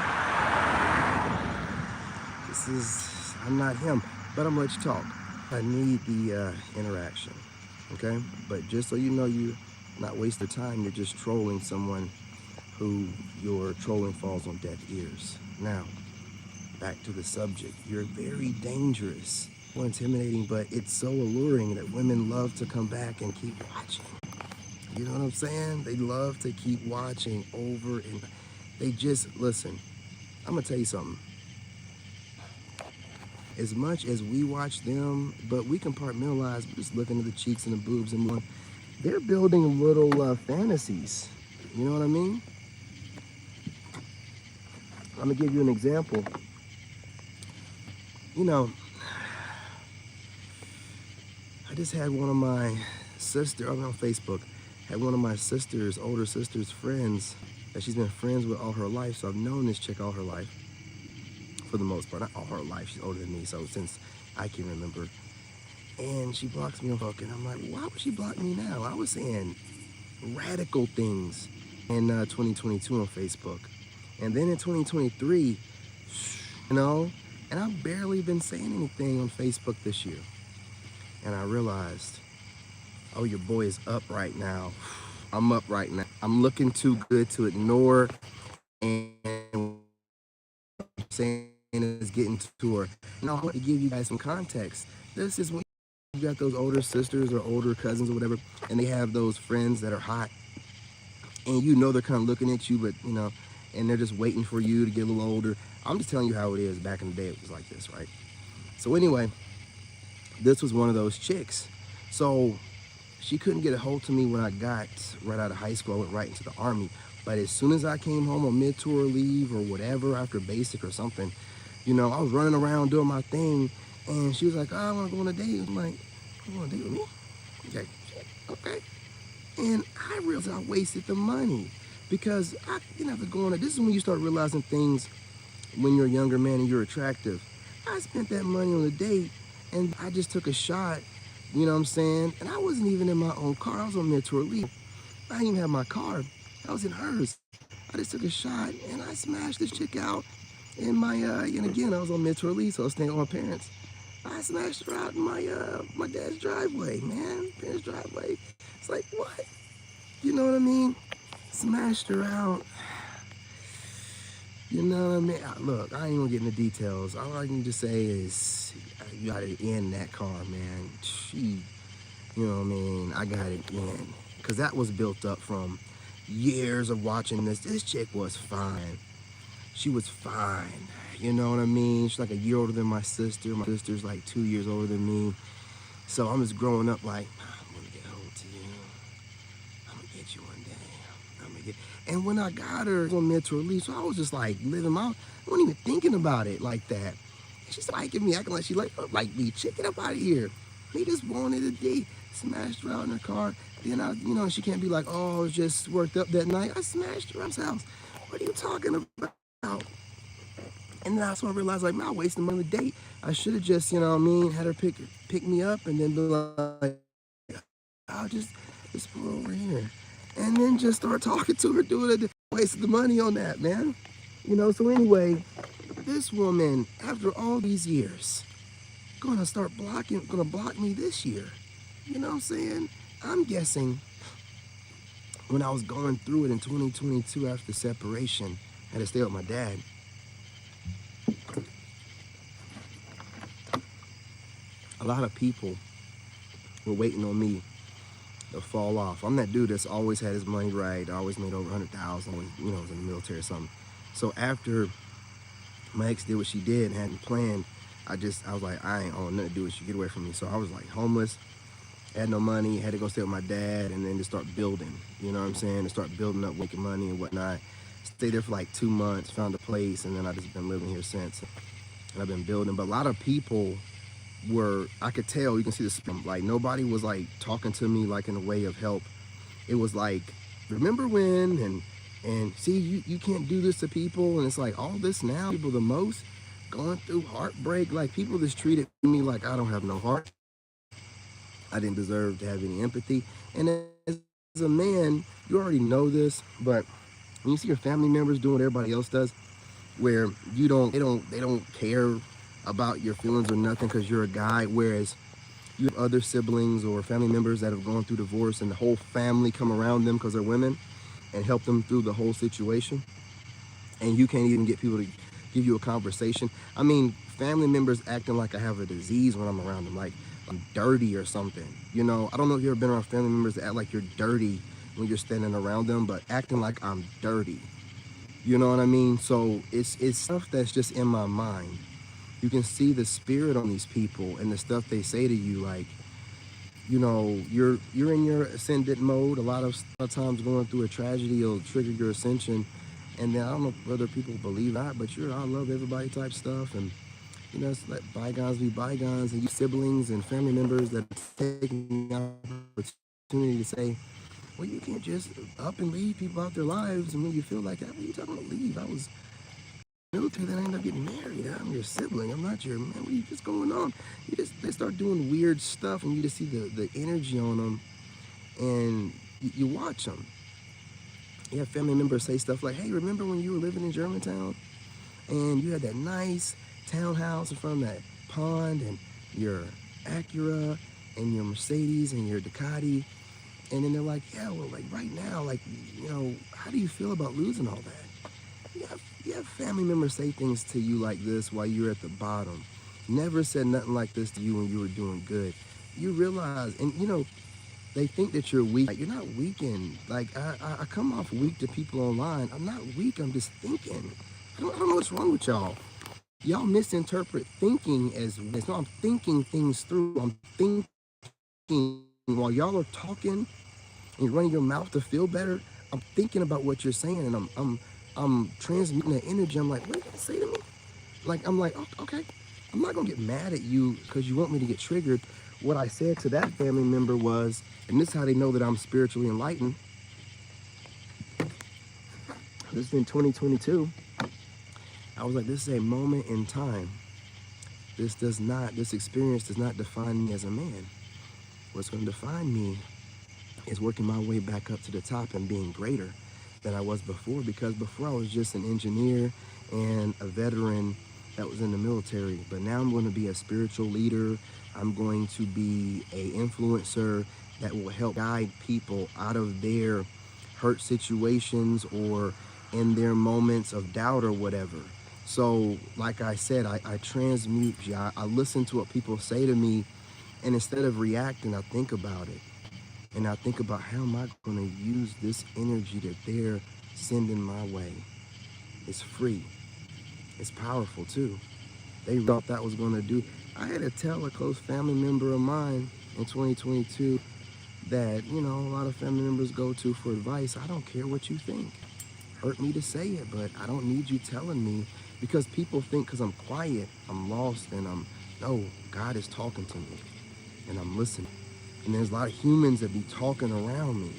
I'm not him, but I'm gonna let you talk. I need the interaction, okay? But just so you know, you're not wasting time, you're just trolling someone who your trolling falls on deaf ears. Now, back to the subject. You're very dangerous, well, intimidating, but it's so alluring that women love to come back and keep watching. You know what I'm saying? They love to keep watching over and they just, listen, I'm gonna tell you something. As much as we watch them, but we compartmentalize just looking at the cheeks and the boobs and more. They're building little fantasies. You know what I mean? I'm gonna give you an example. I just had one of my on Facebook, had one of my older sister's friends that she's been friends with all her life. So I've known this chick all her life, for the most part. Not all her life, she's older than me, so since I can remember. And she blocks me on Facebook, and I'm like, why would she block me now? I was saying radical things in 2022 on Facebook. And then in 2023, and I've barely been saying anything on Facebook this year. And I realized, oh, your boy is up right now. I'm up right now. I'm looking too good to ignore, and what I'm saying is getting to her. Now, I want to give you guys some context. This is when you got those older sisters or older cousins or whatever, and they have those friends that are hot, and they're kind of looking at you, but and they're just waiting for you to get a little older. I'm just telling you how it is. Back in the day, it was like this, right? So anyway, this was one of those chicks. So she couldn't get a hold of me when I got right out of high school. I went right into the Army. But as soon as I came home on mid-tour leave or whatever, after basic or something, I was running around doing my thing. And she was like, oh, I want to go on a date. I'm like, you want to date with me? Okay. And I realized I wasted the money because I didn't have to go on it. This is when you start realizing things when you're a younger man and you're attractive. I spent that money on a date and I just took a shot, you know what I'm saying? And I wasn't even in my own car. I was on mid-tour leave. I didn't even have my car. I was in hers. I just took a shot and I smashed this chick out in my, and again, I was on mid-tour leave, so I was staying with my parents. I smashed her out in my dad's driveway, man. Parents' driveway. It's like, what? You know what I mean? Smashed her out. You know what I mean? Look, I ain't gonna get into details. All I can just say is, you gotta end that car, man. You know what I mean? I got it in. Because that was built up from years of watching this. This chick was fine. She was fine. You know what I mean? She's like a year older than my sister. My sister's like 2 years older than me. So I'm just growing up like, I'm gonna get hold to you. I'm gonna get you one day. And when I got her on mid-tour leave, so I was just like living I wasn't even thinking about it like that. She's liking me, acting like she like me. Check it up out of here. They just wanted a date. Smashed her out in her car. Then she can't be like, oh, I was just worked up that night. I smashed her out house. What are you talking about? And then that's when I realized, like, man, I wasted money on the date. I should have just, had her pick me up and then be like, I'll just pull over here. And then just start talking to her, doing it, wasted the money on that, man. So anyway, this woman, after all these years, gonna block me this year. You know what I'm saying? I'm guessing when I was going through it in 2022 after separation, I had to stay with my dad. A lot of people were waiting on me to fall off. I'm that dude that's always had his money right. I always made over 100,000 when, was in the military or something. So after my ex did what she did and hadn't planned, I was like, I ain't on nothing to do with you. Get away from me. So I was like homeless, had no money, had to go stay with my dad, and then just start building. You know what I'm saying? To start building up, making money and whatnot. Stayed there for like 2 months, found a place, and then I just been living here since. And I've been building. But a lot of people I could tell, you can see this, like nobody was like talking to me like in a way of help. It was like remember when, and see, you can't do this to people, and it's like all this now, people the most going through heartbreak, like people just treated me like I don't have no heart. I didn't deserve to have any empathy. And as a man, you already know this, but when you see your family members doing what everybody else does, where they don't care about your feelings or nothing because you're a guy, whereas you have other siblings or family members that have gone through divorce and the whole family come around them because they're women and help them through the whole situation, and you can't even get people to give you a conversation. I mean, family members acting like I have a disease when I'm around them, like I'm dirty or something. You know, I don't know if you've ever been around family members that act like you're dirty when you're standing around them, but acting like I'm dirty. You know what I mean? So it's stuff that's just in my mind. You can see the spirit on these people and the stuff they say to you, like, you know, you're in your ascendant mode. A lot of times going through a tragedy will trigger your ascension, and then I don't know whether people believe that, but you're I love everybody type stuff, and you know, it's let bygones be bygones, and you siblings and family members that are taking the opportunity to say, well, you can't just up and leave people out their lives, and when you feel like that, what are you talking about leave? I was military, that I end up getting married. I'm your sibling. I'm not your man. What are you just going on? They start doing weird stuff, and you just see the energy on them, and you watch them. You have family members say stuff like, "Hey, remember when you were living in Germantown, and you had that nice townhouse in front of that pond, and your Acura, and your Mercedes, and your Ducati?" And then they're like, "Yeah, well, like right now, like, you know, how do you feel about losing all that?" You have family members say things to you like this while you're at the bottom. Never said nothing like this to you when you were doing good. You realize, and you know, they think that you're weak. Like, you're not weakened. Like, I come off weak to people online. I'm not weak, I'm just thinking. I don't know what's wrong with y'all. Y'all misinterpret thinking as weakness. No, I'm thinking things through. I'm thinking while y'all are talking and you're running your mouth to feel better. I'm thinking about what you're saying, and I'm transmuting that energy. I'm like, what are you gonna say to me? Like, I'm like, "Oh, okay, I'm not gonna get mad at you because you want me to get triggered." What I said to that family member was, and this is how they know that I'm spiritually enlightened. This is in 2022. I was like, this is a moment in time. This experience does not define me as a man. What's going to define me is working my way back up to the top and being greater than I was before, because before I was just an engineer and a veteran that was in the military. But now I'm going to be a spiritual leader. I'm going to be a influencer that will help guide people out of their hurt situations or in their moments of doubt or whatever. So like I said, I transmute. I listen to what people say to me, and instead of reacting, I think about it. And I think about, how am I going to use this energy that they're sending my way? It's free. It's powerful too. They thought that was going to do. I had to tell a close family member of mine in 2022 that, you know, a lot of family members go to for advice. I don't care what you think. Hurt me to say it, but I don't need you telling me, because people think because I'm quiet, I'm lost, and no, God is talking to me and I'm listening. And there's a lot of humans that be talking around me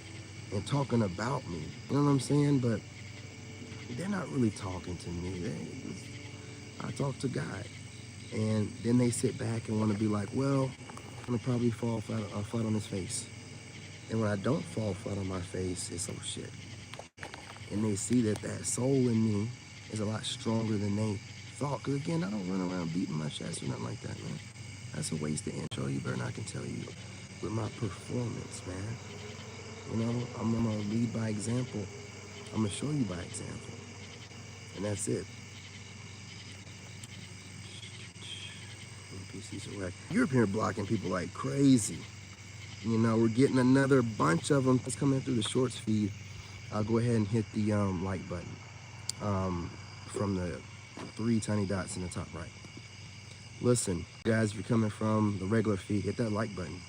and talking about me. You know what I'm saying? But they're not really talking to me. I talk to God. And then they sit back and want to be like, well, I'm going to probably fall flat on his face. And when I don't fall flat on my face, it's, oh shit. And they see that that soul in me is a lot stronger than they thought. Because again, I don't run around beating my chest or nothing like that, man. That's a waste of intro. You better not can tell you with my performance, man. You know, I'm gonna lead by example. I'm gonna show you by example. And that's it. PC's a wreck. You're up here blocking people like crazy. You know, we're getting another bunch of them that's coming through the shorts feed. I'll go ahead and hit the like button from the 3 tiny dots in the top right. Listen, guys, if you're coming from the regular feed, hit that like button.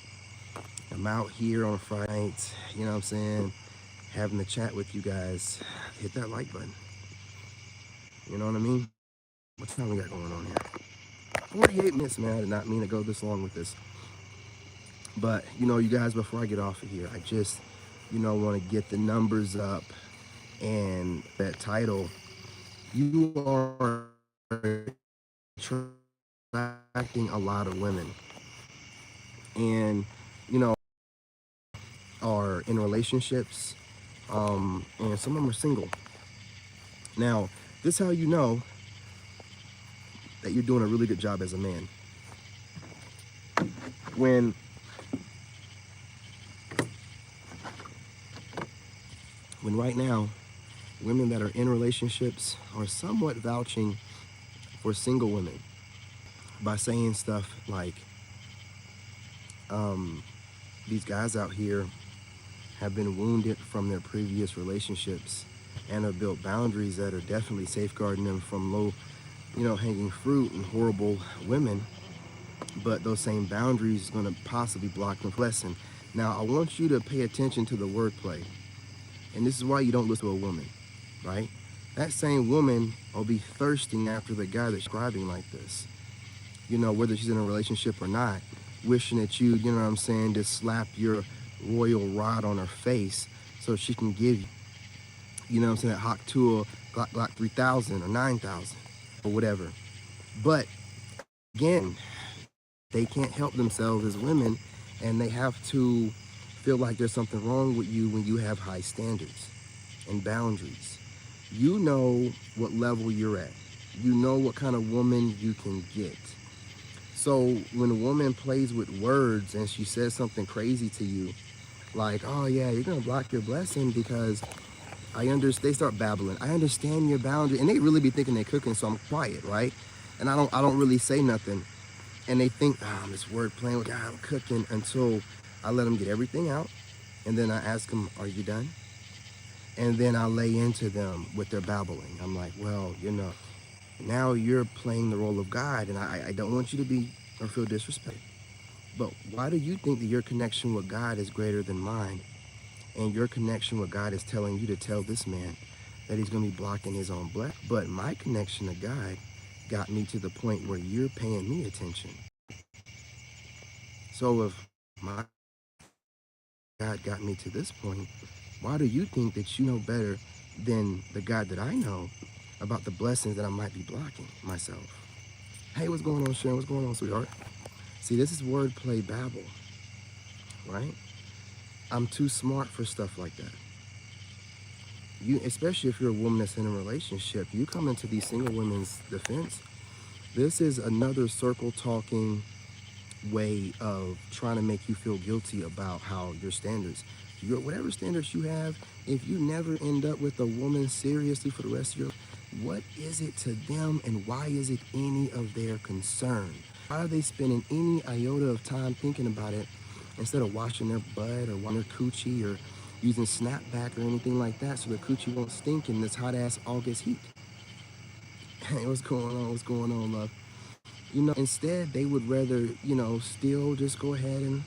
I'm out here on a Friday night, you know what I'm saying, having a chat with you guys. Hit that like button. You know what I mean? What time we got going on here? 48 minutes, man. I did not mean to go this long with this. But, you know, you guys, before I get off of here, I just want to get the numbers up and that title, you are attracting a lot of women. And, are in relationships, and some of them are single. Now, this is how you know that you're doing a really good job as a man. When right now, women that are in relationships are somewhat vouching for single women by saying stuff like, these guys out here have been wounded from their previous relationships and have built boundaries that are definitely safeguarding them from low, hanging fruit and horrible women. But those same boundaries are going to possibly block them from blessing. Now, I want you to pay attention to the wordplay. And this is why you don't listen to a woman, right? That same woman will be thirsting after the guy that's describing like this. Whether she's in a relationship or not, wishing that you know what I'm saying, to slap your royal rod on her face so she can give you, what I'm saying, that Hawk Tool Glock 3000 or 9000 or whatever. But again, they can't help themselves as women, and they have to feel like there's something wrong with you when you have high standards and boundaries. You know what level you're at. You know what kind of woman you can get. So when a woman plays with words and she says something crazy to you, like, oh yeah, you're gonna block your blessing because they start babbling. I understand your boundary, and they really be thinking they're cooking, so I'm quiet, right? And I don't really say nothing. And they think, I'm this word playing with God, I'm cooking, until I let them get everything out. And then I ask them, are you done? And then I lay into them with their babbling. I'm like, well, now you're playing the role of God, and I don't want you to be or feel disrespected. But why do you think that your connection with God is greater than mine? And your connection with God is telling you to tell this man that he's going to be blocking his own blessing. But my connection to God got me to the point where you're paying me attention. So if my God got me to this point, why do you think that you know better than the God that I know about the blessings that I might be blocking myself? Hey, what's going on, Sharon? What's going on, sweetheart? See, this is wordplay babble, right? I'm too smart for stuff like that. Especially if you're a woman that's in a relationship, you come into these single women's defense. This is another circle talking way of trying to make you feel guilty about how your standards, whatever standards you have, if you never end up with a woman seriously for the rest of your life, what is it to them, and why is it any of their concern? Why are they spending any iota of time thinking about it instead of washing their butt or washing their coochie or using snapback or anything like that so their coochie won't stink in this hot ass August heat? Hey, what's going on? What's going on, love? Instead, they would rather, still just go ahead and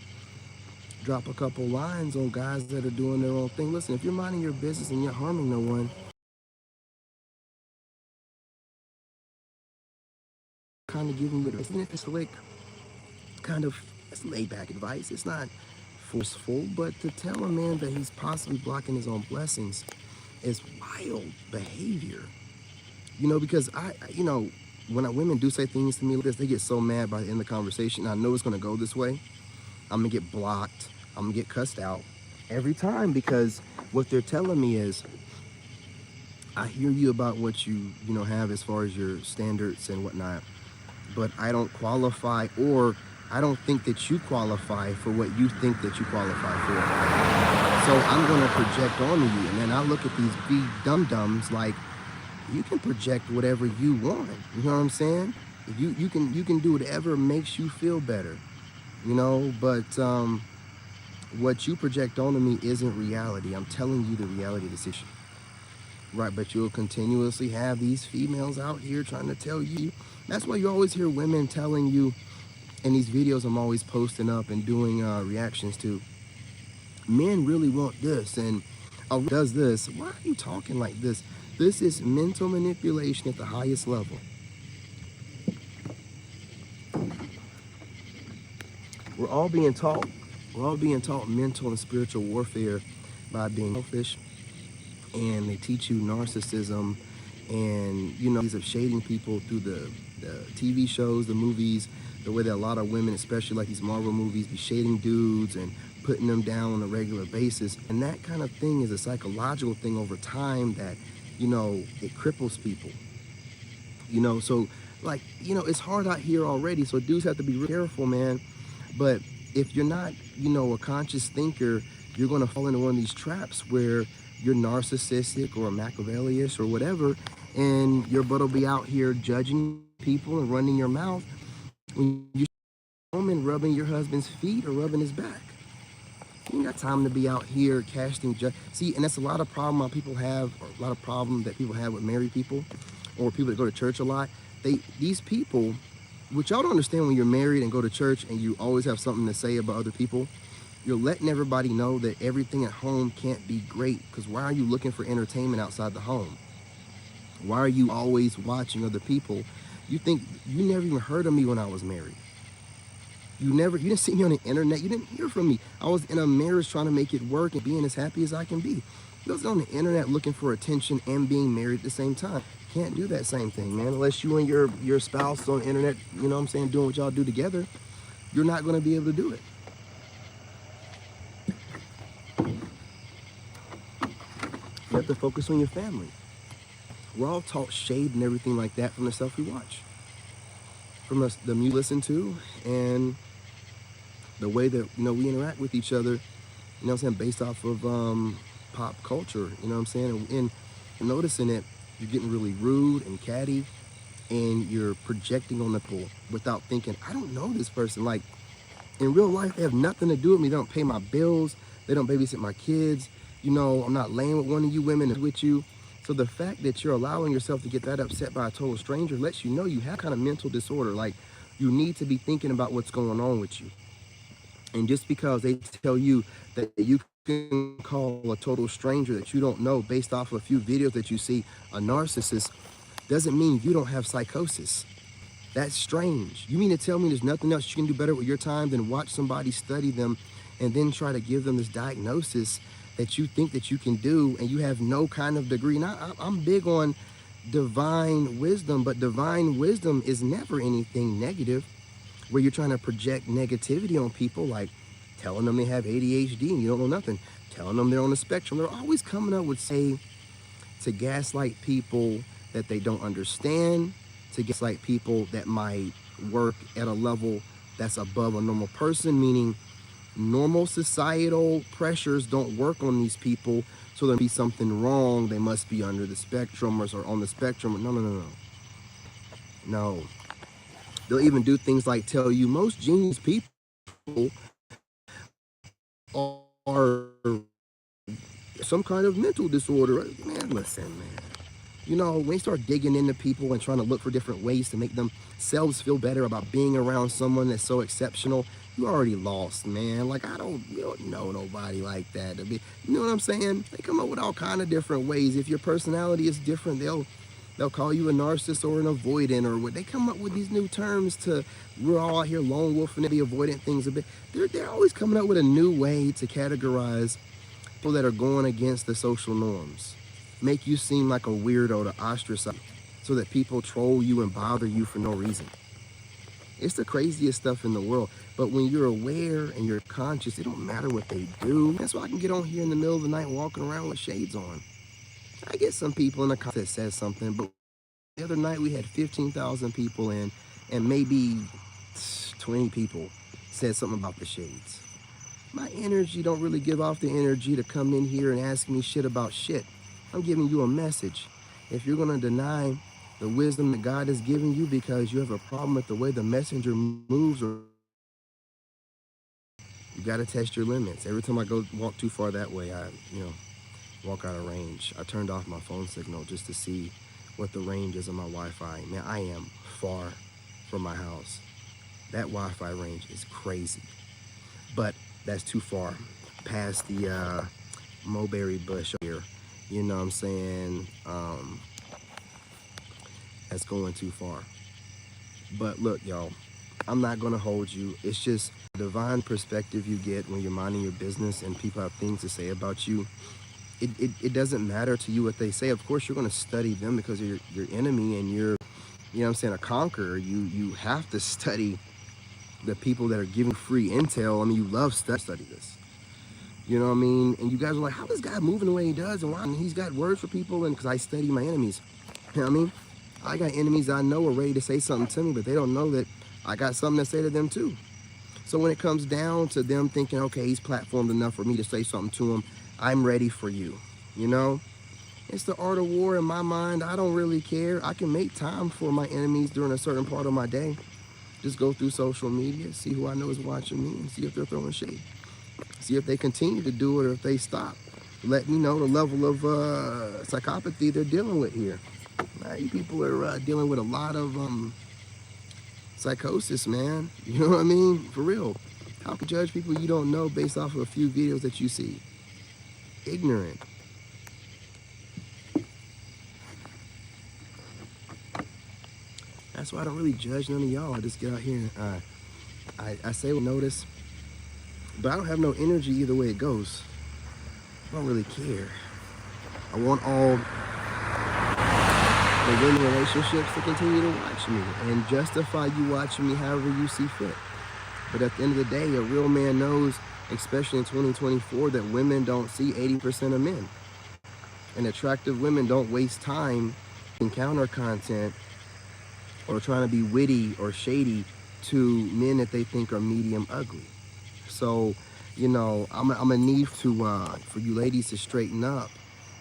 drop a couple lines on guys that are doing their own thing. Listen, if you're minding your business and you're harming no one, kind of giving it, isn't it? It's like kind of, it's laid back advice. It's not forceful, but to tell a man that he's possibly blocking his own blessings is wild behavior. Because when women do say things to me like this, they get so mad by the end of the conversation. I know it's going to go this way. I'm going to get blocked. I'm going to get cussed out every time, because what they're telling me is, I hear you about what you have as far as your standards and whatnot, but I don't qualify, or I don't think that you qualify for what you think that you qualify for. So I'm going to project onto you. And then I look at these big dum-dums like, you can project whatever you want. You know what I'm saying? You can do whatever makes you feel better. But what you project onto me isn't reality. I'm telling you the reality of the situation. Right, but you'll continuously have these females out here trying to tell you. That's why you always hear women telling you in these videos I'm always posting up and doing reactions to. Men really want this, and does this. Why are you talking like this? This is mental manipulation at the highest level. We're all being taught mental and spiritual warfare by being selfish, and they teach you narcissism and ways of shading people through the TV shows, the movies, the way that a lot of women, especially like these Marvel movies, be shading dudes and putting them down on a regular basis. And that kind of thing is a psychological thing over time that, it cripples people. So like, it's hard out here already. So dudes have to be real careful, man. But if you're not, a conscious thinker, you're going to fall into one of these traps where you're narcissistic or Machiavellian or whatever, and your butt will be out here judging people and running your mouth when you're home and rubbing your husband's feet or rubbing his back. You ain't got time to be out here casting judgment. See, and that's a lot of problem people have, or a lot of problem that people have with married people or people that go to church a lot. These people, which y'all don't understand when you're married and go to church and you always have something to say about other people, you're letting everybody know that everything at home can't be great, because why are you looking for entertainment outside the home? Why are you always watching other people? You think you never even heard of me when I was married. You didn't see me on the internet. You didn't hear from me. I was in a marriage trying to make it work and being as happy as I can be. You wasn't on the internet looking for attention and being married at the same time. Can't do that same thing, man, unless you and your spouse on the internet, doing what y'all do together. You're not going to be able to do it. You have to focus on your family. We're all taught shade and everything like that from the stuff we watch, from the music we listen to, and the way that we interact with each other. Based off of pop culture. And noticing it, you're getting really rude and catty, and you're projecting on the people without thinking, I don't know this person. Like, in real life, they have nothing to do with me. They don't pay my bills. They don't babysit my kids. I'm not laying with one of you women with you. So the fact that you're allowing yourself to get that upset by a total stranger lets you know you have kind of mental disorder. Like, you need to be thinking about what's going on with you. And just because they tell you that you can call a total stranger that you don't know based off of a few videos that you see a narcissist, doesn't mean you don't have psychosis. That's strange. You mean to tell me there's nothing else you can do better with your time than watch somebody study them and then try to give them this diagnosis that you think that you can do, and you have no kind of degree? Now, I'm big on divine wisdom, but divine wisdom is never anything negative where you're trying to project negativity on people, like telling them they have ADHD and you don't know nothing, telling them they're on the spectrum. They're always coming up with, say, to gaslight people that they don't understand, to gaslight people that might work at a level that's above a normal person, meaning normal societal pressures don't work on these people, so there must be something wrong. They must be under the spectrum or on the spectrum. No. They'll even do things like tell you most genius people are some kind of mental disorder. Man, listen, man. When they start digging into people and trying to look for different ways to make themselves feel better about being around someone that's so exceptional, you already lost, man. Like, you don't know nobody like that. You know what I'm saying? They come up with all kind of different ways. If your personality is different, they'll call you a narcissist or an avoidant, or what. They come up with these new terms we're all out here lone wolfing and be avoidant things a bit. They're always coming up with a new way to categorize people that are going against the social norms. Make you seem like a weirdo to ostracize, so that people troll you and bother you for no reason. It's the craziest stuff in the world. But when you're aware and you're conscious, it don't matter what they do. That's why I can get on here in the middle of the night walking around with shades on. I get some people in the comments that says something, but the other night we had 15,000 people in, and maybe 20 people said something about the shades. My energy don't really give off the energy to come in here and ask me shit about shit. I'm giving you a message. If you're going to deny the wisdom that God has given you because you have a problem with the way the messenger moves, or you got to test your limits. Every time I go walk too far that way, I walk out of range. I turned off my phone signal just to see what the range is on my Wi-Fi. Man, I am far from my house. That Wi-Fi range is crazy. But that's too far past the mulberry bush here. You know what I'm saying? That's going too far. But look, y'all, I'm not going to hold you. It's just a divine perspective you get when you're minding your business and people have things to say about you. It doesn't matter to you what they say. Of course, you're going to study them because you're your enemy and you're, you know what I'm saying, a conqueror. You have to study the people that are giving free intel. I mean, you love study this. You know what I mean? And you guys are like, how is this guy moving the way he does? And why? And he's got words for people. And because I study my enemies. You know what I mean? I got enemies I know are ready to say something to me, but they don't know that I got something to say to them too. So when it comes down to them thinking, okay, he's platformed enough for me to say something to him, I'm ready for you. You know? It's the art of war in my mind. I don't really care. I can make time for my enemies during a certain part of my day. Just go through social media, see who I know is watching me, and see if they're throwing shade. See if they continue to do it or if they stop. Let me know the level of psychopathy they're dealing with here. You people are dealing with a lot of psychosis, man. You know what I mean? For real. How can you judge people you don't know based off of a few videos that you see? Ignorant. That's why I don't really judge none of y'all. I just get out here and I say what I notice, but I don't have no energy either way it goes. I don't really care. I want all the women relationships to continue to watch me and justify you watching me however you see fit. But at the end of the day, a real man knows, especially in 2024, that women don't see 80% of men. And attractive women don't waste time in counter content or trying to be witty or shady to men that they think are medium ugly. So, you know, I'm gonna need to for you ladies to straighten up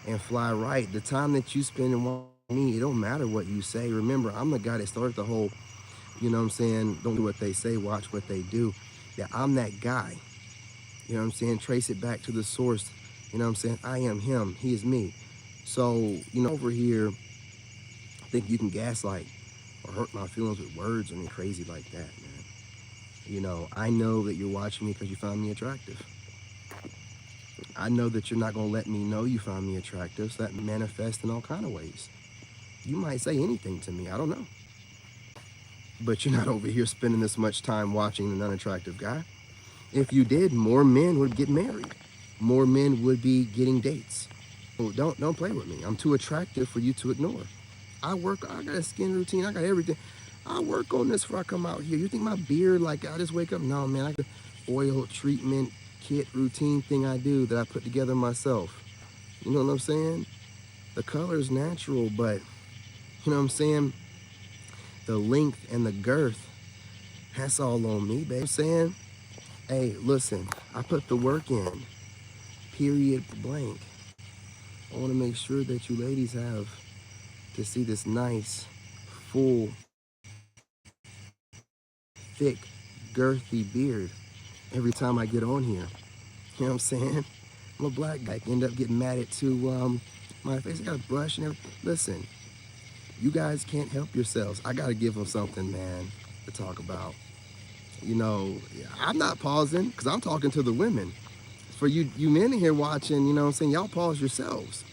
and fly right. The time that you spend in watching me, it don't matter what you say. Remember, I'm the guy that started the whole, you know what I'm saying, don't do what they say, watch what they do. Yeah, I'm that guy. You know what I'm saying? Trace it back to the source. You know what I'm saying? I am him. He is me. So, you know, over here, think you can gaslight or hurt my feelings with words or anything crazy like that, man. You know, I know that you're watching me because you found me attractive. I know that you're not going to let me know you found me attractive, so that manifests in all kind of ways. You might say anything to me, I don't know. But you're not over here spending this much time watching an unattractive guy. If you did, more men would get married. More men would be getting dates. Well, don't play with me. I'm too attractive for you to ignore. I got a skin routine, I got everything. I work on this before I come out here. You think my beard, like I just wake up? No, man, I got oil treatment kit routine thing I do that I put together myself. You know what I'm saying? The color is natural, but you know what I'm saying? The length and the girth, that's all on me, babe. I'm saying, hey, listen, I put the work in, period blank. I want to make sure that you ladies have to see this nice, full, thick, girthy beard every time I get on here. You know what I'm saying? I'm a black guy. I end up getting mad at my face. I got a brush and everything. Listen, you guys can't help yourselves. I got to give them something, man, to talk about. You know, I'm not pausing because I'm talking to the women. For you men in here watching, you know what I'm saying, y'all pause yourselves.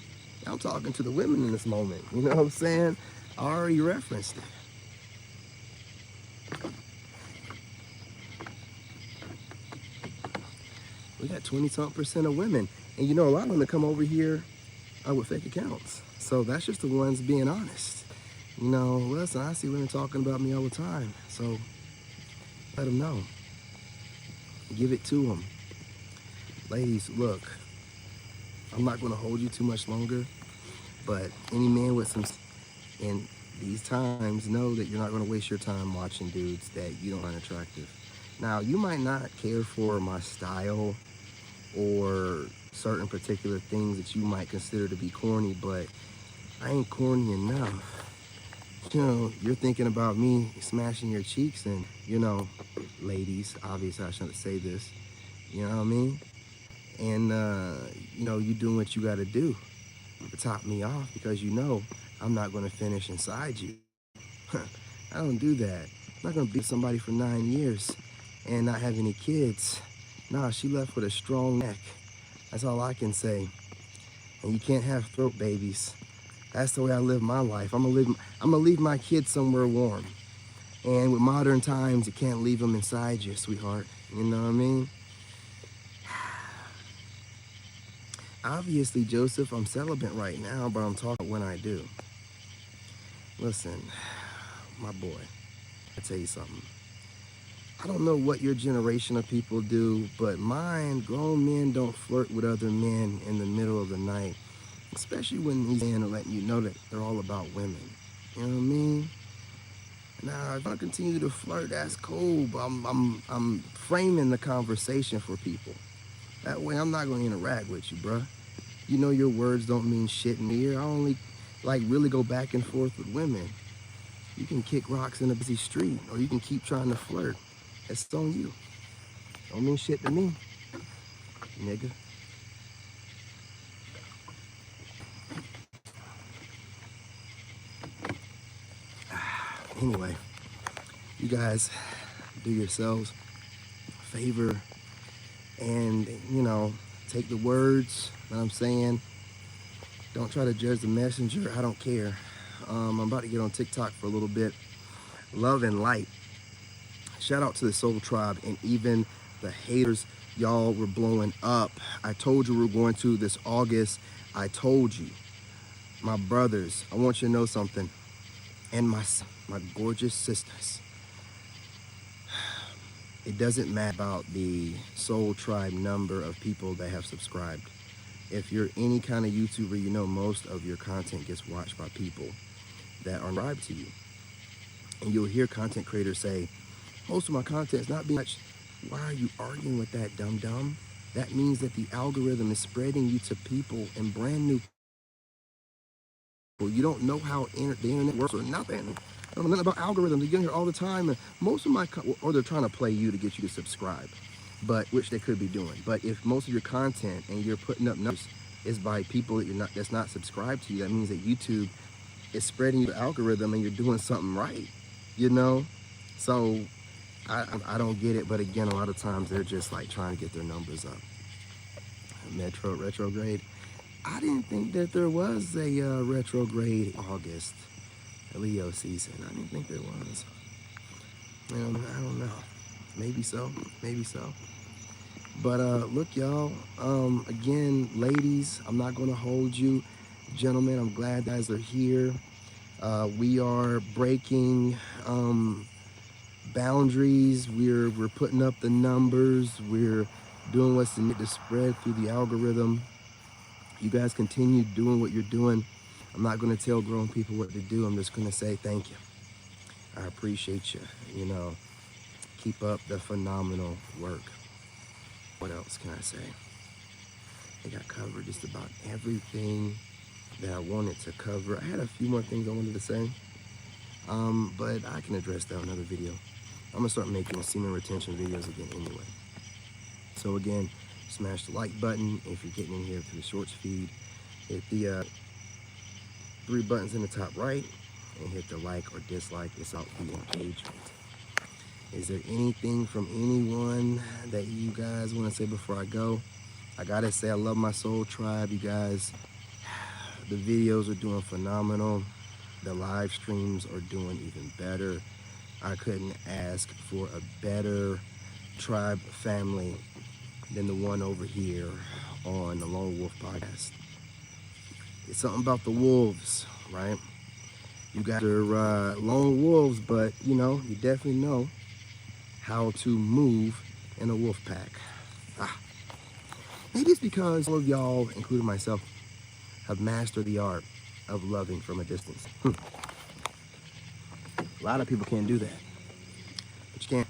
I'm talking to the women in this moment. You know what I'm saying? I already referenced it. We got 20-something% of women. And you know, a lot of them come over here with fake accounts. So that's just the ones being honest. You know, listen, I see women talking about me all the time. So let them know. Give it to them. Ladies, look, I'm not going to hold you too much longer. But any man with some in these times know that you're not going to waste your time watching dudes that you don't find attractive. Now, you might not care for my style or certain particular things that you might consider to be corny, but I ain't corny enough. You know, you're thinking about me smashing your cheeks and, you know, ladies, obviously I shouldn't say this, you know what I mean? And, you know, you doing what you got to do to top me off because you know I'm not going to finish inside you. I don't do that. I'm not going to be with somebody for 9 years and not have any kids. Nah, she left with a strong neck. That's all I can say. And you can't have throat babies. That's the way I live my life. I'm gonna leave my kids somewhere warm. And with modern times, you can't leave them inside you, sweetheart. You know what I mean? Obviously, Joseph, I'm celibate right now, but I'm talking when I do. Listen, my boy, I'll tell you something. I don't know what your generation of people do, but mine, grown men don't flirt with other men in the middle of the night, especially when these men are letting you know that they're all about women. You know what I mean? Now, if I continue to flirt, that's cool, but I'm framing the conversation for people. That way, I'm not going to interact with you, bruh. You know your words don't mean shit in here. I only, like, really go back and forth with women. You can kick rocks in a busy street, or you can keep trying to flirt. It's on you. Don't mean shit to me, nigga. Anyway, you guys do yourselves a favor and, you know, take the words that I'm saying. Don't try to judge the messenger. I don't care. I'm about to get on TikTok for a little bit. Love and light. Shout out to the Soul Tribe and even the haters. Y'all were blowing up. I told you we were going to this August. I told you. My brothers, I want you to know something. And my gorgeous sisters. It doesn't matter about the Soul Tribe number of people that have subscribed. If you're any kind of YouTuber, you know most of your content gets watched by people that are subscribed to you. And you'll hear content creators say, most of my content is not being watched. Why are you arguing with that, dum-dum? That means that the algorithm is spreading you to people and brand new people. You don't know how the internet works or nothing. I don't know nothing about algorithms. You get here all the time. And most of my, or they're trying to play you to get you to subscribe, but which they could be doing. But if most of your content and you're putting up numbers is by people that that's not subscribed to you, that means that YouTube is spreading the algorithm and you're doing something right, you know? So I don't get it, but again, a lot of times they're just like trying to get their numbers up. Retrograde. I didn't think that there was a retrograde August Leo season. I didn't think there was. I don't know. Maybe so. Maybe so. But look, y'all. Again, ladies, I'm not going to hold you. Gentlemen, I'm glad you guys are here. We are breaking boundaries. We're putting up the numbers. We're doing what's needed to spread through the algorithm. You guys continue doing what you're doing. I'm not going to tell grown people what to do. I'm just going to say thank you. I appreciate you. You know, keep up the phenomenal work. What else can I say? I got covered just about everything that I wanted to cover. I had a few more things I wanted to say, but I can address that in another video. I'm going to start making semen retention videos again anyway. So again, smash the like button if you're getting in here through the shorts feed. Hit the 3 buttons in the top right and hit the like or dislike. It's out the engagement. Is there anything from anyone that you guys want to say before I go? I gotta say I love my Soul Tribe, you guys. The videos are doing phenomenal. The live streams are doing even better. I couldn't ask for a better tribe family than the one over here on the Lone Wolf podcast. It's something about the wolves, right? You guys are lone wolves, but you know, you definitely know how to move in a wolf pack. Maybe it's because all of y'all, including myself, have mastered the art of loving from a distance. A lot of people can't do that, but you can.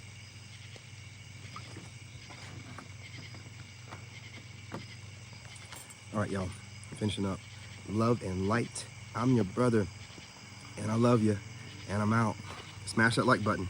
All right, y'all, finishing up. Love and light. I'm your brother, and I love you, and I'm out. Smash that like button.